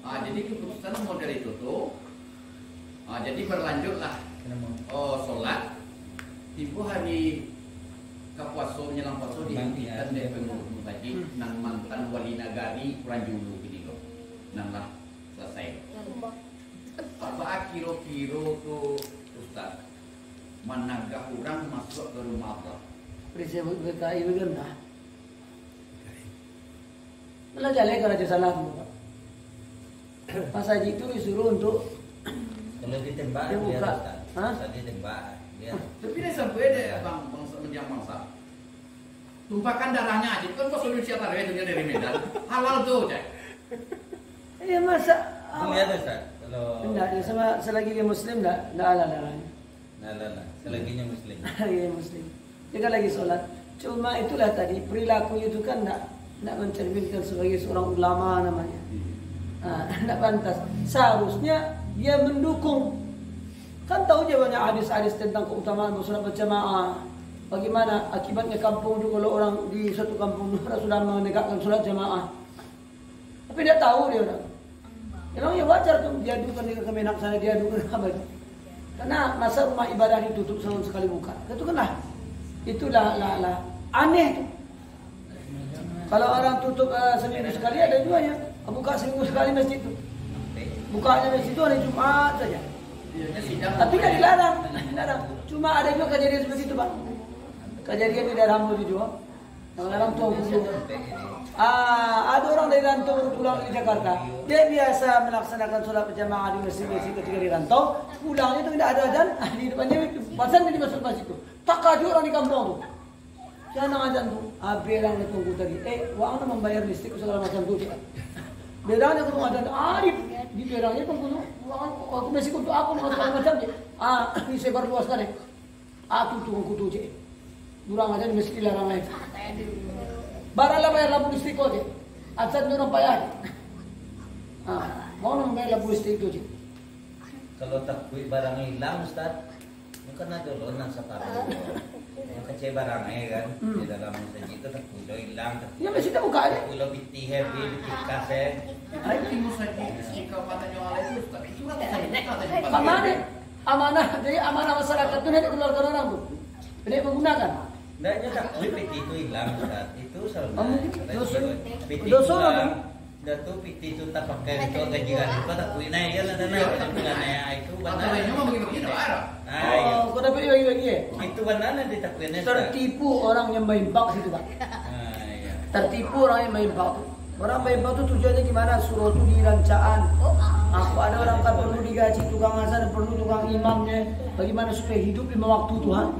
E: Jadi keputusan model itu tuh. Jadi berlanjutlah. Sholat. Tiba hari kapuaso menjelang puasa diingatkan dari pengurus tadi nang mantan wali nagari kurang dulu gini loh. Nang lah selesai. Apa kiro-kiro tuh Ustaz? Managah orang masuk ke rumah Allah.
C: Disebut BKI begitu. Malah jalan kalau ada salah tu. Mas Haji itu disuruh untuk
D: Kalau ditembak
C: dia buka. Hah?
D: Tadi ditembak dia.
E: Tapi dia sampai deh bang menjang bangsa. Tumpahkan darahnya aja. Kan kok solusi apa itu dia dari Medan. Halal tuh, Cak.
C: Iya masa.
D: Lihat Ustaz, kalau
C: Tidak, dia sama selagi dia Muslim tidak ala darahnya.
D: nah, selaginya muslim.
C: Dia Muslim. Dia kan lagi sholat. Cuma itulah tadi perilaku itu kan tidak mencerminkan sebagai seorang ulama namanya. Tidak pantas. Seharusnya dia mendukung. Kan tahu dia banyak hadis-hadis tentang keutamaan bersolat berjamaah. Bagaimana akibatnya kampung itu kalau orang di satu kampung sudah menegakkan solat jamaah. Tapi dia tahu dia orang. Memang ya wajar tuh dia dukan di Kemenak sana, dia dukan apa itu. Karena masa rumah ibadah ditutup setahun sekali buka. Itu kan itulah aneh tuh. Kalau orang tutup seminggu sekali ada juga ya. Buka seminggu sekali masjid itu. Bukanya masjid itu hari Jumat saja. Tapi kan dilarang. Cuma ada juga kejadian seperti itu, Pak. Kejadian di daerah Hamburg juga. Yang larang tuang kudu. Ada orang dari rantau pulang ke Jakarta. Dia biasa melaksanakan sholat berjamaah di masjid-masjid ketika di rantau. Pulangnya itu tidak ada azan. Di depannya pasal di masuk masjid itu. Tak kaji orang di kampung tu. Jangan azan tu. Bilang dia tunggu tadi. Wang nak membayar listrik segala macam tu. Bedanya ketemu azan. Di bedanya tunggu tu. Aku masih untuk aku segala macam je. Ini sebar luas kan. Aku tunggu kutu je. Durang aja di masjid larang lain. Baranglah bayar lampu listrik kau je. Azan ni orang payah. Mau nak bayar lampu listrik tu je.
D: Kalau takui barang hilang Ustaz, bukan ada loh nang separuh. Yang kecil barangnya kan di dalam masjid itu takui lo hilang.
C: Ya masjid tak buka je.
D: Takui lo biti heavy, biti kasih.
E: Ayo timus saja jika patahnya oleh itu, tapi itu kan saya
C: Amanah, amanah. Jadi amanah masyarakat tu nak keluarkan orang tu. Dia menggunakan.
D: Ndaknya takui biti itu hilang Ustaz. Itu selalu. Biti
C: dosa
D: hilang. Dan tu piti itu tak pakai itu gajian itu tak kui naik ya lah itu benar.
E: Kalau ini mau begini ada.
C: Kau dapat bagi.
D: Itu benar nanti tak kui naik.
C: Tertipu orang yang main bak situ, Pak. Tertipu orang yang main bak tu. Orang main bak tu tujuannya gimana? Suruh tu dirancaan. Aku ada orang kan perlu digaji tukang azan, perlu tukang imamnya. Bagaimana supaya hidup lima waktu Tuhan.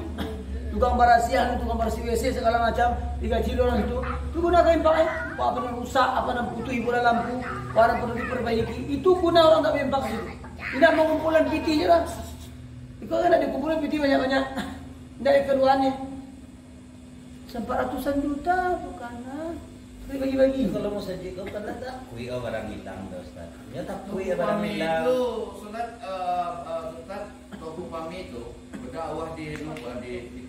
C: Tukang barasian, tukang barasi WC segala macam digaji orang itu. Itu guna kain pakai. Apa yang rusak, apa yang putus hiburan lampu, warna perlu diperbaiki. Itu guna orang tak mempak situ. Tidak mengumpulkan piti je lah. Ikut kan ada kumpulan piti banyak-banyak. Tidak keluarnya. Sampai ratusan juta bukan lah. Bagi-bagi.
D: Kalau mau saja kau kan tak kui barang hilang Ustaz. Ya tak kui barang hilang.
E: Itu sunat Tauku Pami itu berdakwah di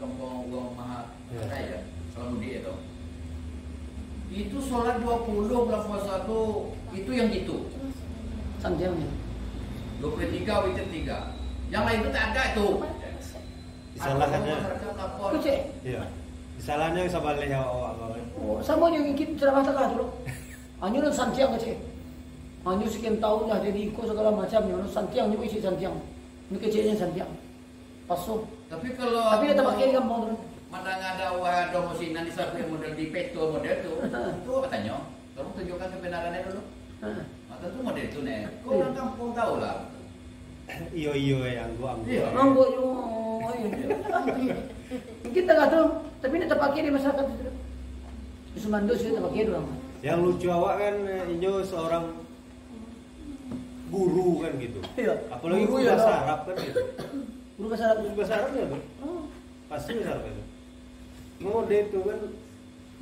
E: kampung Uang Maha Raya selalu dia itu. Itu sholat 20 bulan puasa itu yang gitu.
C: Sanjangnya.
E: 23 witir 3. Yang lain itu tak ada itu.
A: Disalahkannya.
C: Itu cek.
A: Iya. Disalahnya sabale ya awak.
C: Sama yang ingin ceramah tengah dulu. Hanya orang santiang cek. Hanya sekian tahun dah jadi ikut segala macam. Orang santiang juga isi santiang. Ini kecilnya santiang. Pasok.
E: Tapi kalau
C: Tapi dia tak pakai di kampung tu.
E: mana ada wadah musinan di satu yang model di peto model itu apa tanya? Kamu tunjukkan kebenarannya dulu. Tentu model itu nih. Kau orang kampung tahu lah.
A: Iyo yang gua ambil.
E: Iya.
C: Manggo yo. Kita tak tahu, tapi ini terpakai di masyarakat itu. Di Sumando sih terpakai orang.
A: Yang lucu awak kan Inyo seorang guru kan gitu.
C: Iya.
A: Apalagi
C: Guru
A: guru
C: ya,
A: bahasa
C: no.
A: Arab kan gitu.
C: Guru bahasa Arab.
A: Guru bahasa Arab ya tuh. Pasti bahasa Arab itu. Mode itu kan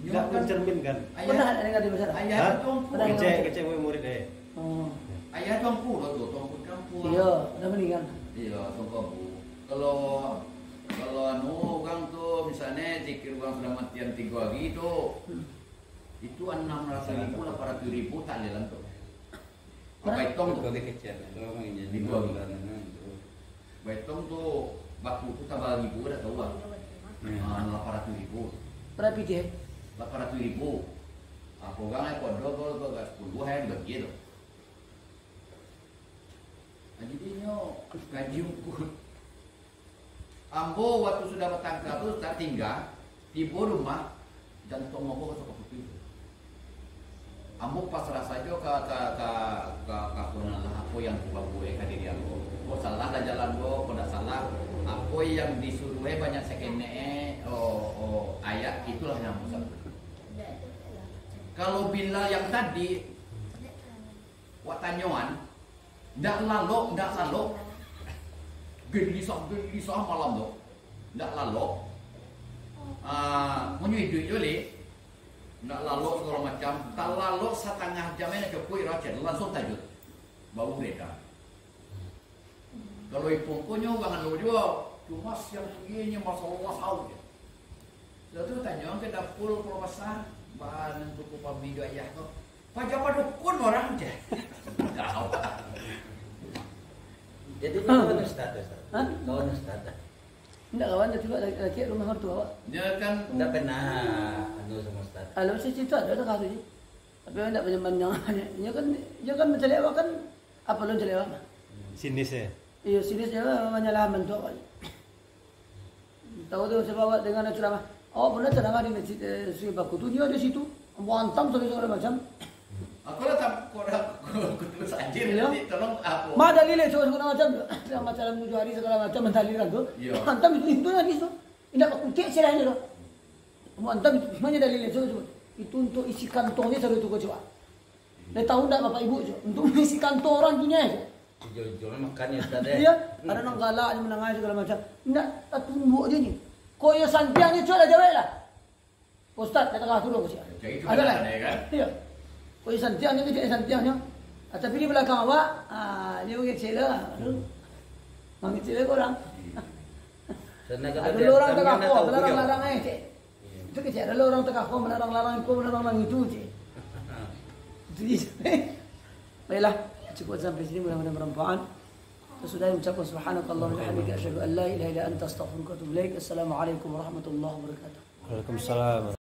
A: tidak mencerminkan.
C: Pernah ada yang di bahasa Arab?
E: Ayah
A: Hah?
E: tuang
C: Pernah.
A: Kecek murid
C: Oh.
E: ayah tuang pulau tuh, tuang kampung.
C: Iya, udah meninggal.
E: Iya, tuang kampung. Kalau orang tuh misalnya zikir orang sudah matian 3 hari itu 600.000 800.000 tak lelang tuh. Baitong tuh.
D: Kalau dikecil, kalau mau jadi
E: Dua.
D: itu.
E: Baitong tuh baku tuh tambah ribu ada tahu bang? 800.000.
C: Berapa dia?
E: 800.000. Aku kan podo kalau 10 hari begitu. Jadi nyo gaji ukur. Ambo waktu sudah bertangkap tuh tak tinggal tiba rumah jantung ambo ke kopi itu. Ambo pasrah saja ke kurang apa yang kubah gue ke diri ambo. Kau salah dah jalan go, kau dah salah. Apa yang disuruh banyak sekene ayat itulah yang ambo salah. Kalau bila yang tadi watanyoan ndak lalu gelisah malam tu ndak lalu menyuit joli ndak lalu segala macam tak lalu setengah jamnya cukup racun langsung tajud bau beda kalau ipung punya jangan lu juga cuma yang begini masalah tahu lalu tanya ke dapur profesor bahan untuk pabrik ayah tu pajak dukun orang je kau
D: Jadi kawan Ustaz.
C: Hah?
D: Kawan Ustaz.
C: Enggak kawan juga laki rumah mertua.
E: dia kan
D: Enggak pernah anu sama Ustaz.
C: Kalau sih itu ada kasus sih. Tapi enggak banyak dia kan mencelewa kan apa lo celewa mah.
A: Sinis ya.
C: Iya sinis dia menyalah mentua. Tahu tu sebab dengan ceramah. Oh benar ceramah di masjid Sri Bakutu dia di situ. Mantap segala macam.
E: aku lah tak kutus anjir
C: Iya.
E: nanti tolong aku
C: Ma dalilnya segala macam. Sama cara menuju hari segala macam mendalilkan tu.
E: Iya.
C: Mantap itu lagi tu. Tidak pakai cerahnya tu. Mantap itu. Mana dalilnya coba. Itu untuk isi kantongnya satu tu coba. Dia tahu tak bapak ibu tu. Untuk isi kantong orang dunia tu.
D: Jual-jual makan ya Ustaz.
C: Iya. Ada orang galak yang menangis segala macam. Tidak tunggu dia ni. Kau yang santiangnya coba jawab lah. Ustaz kata kau dulu kau
E: Kayak itu
C: ada lah.
E: kan, ya kan?
C: Iya. Kau yang santiangnya ni cakap santiangnya. Tapi di belakang awak, dia pakai cela. Manggil cela korang. Ada orang tengah kau melarang-larang cik. Itu kecil. Ada orang tengah kau melarang-larang kau melarang itu cik. Itu dia. Baiklah, cukup sampai sini mudah-mudahan bermanfaat. Sesudah mengucapkan subhanakallahumma wa bihamdika asyhadu an la ilaha illa anta astaghfiruka wa atubu ilaik. Assalamualaikum warahmatullahi wabarakatuh.
A: Waalaikumsalam.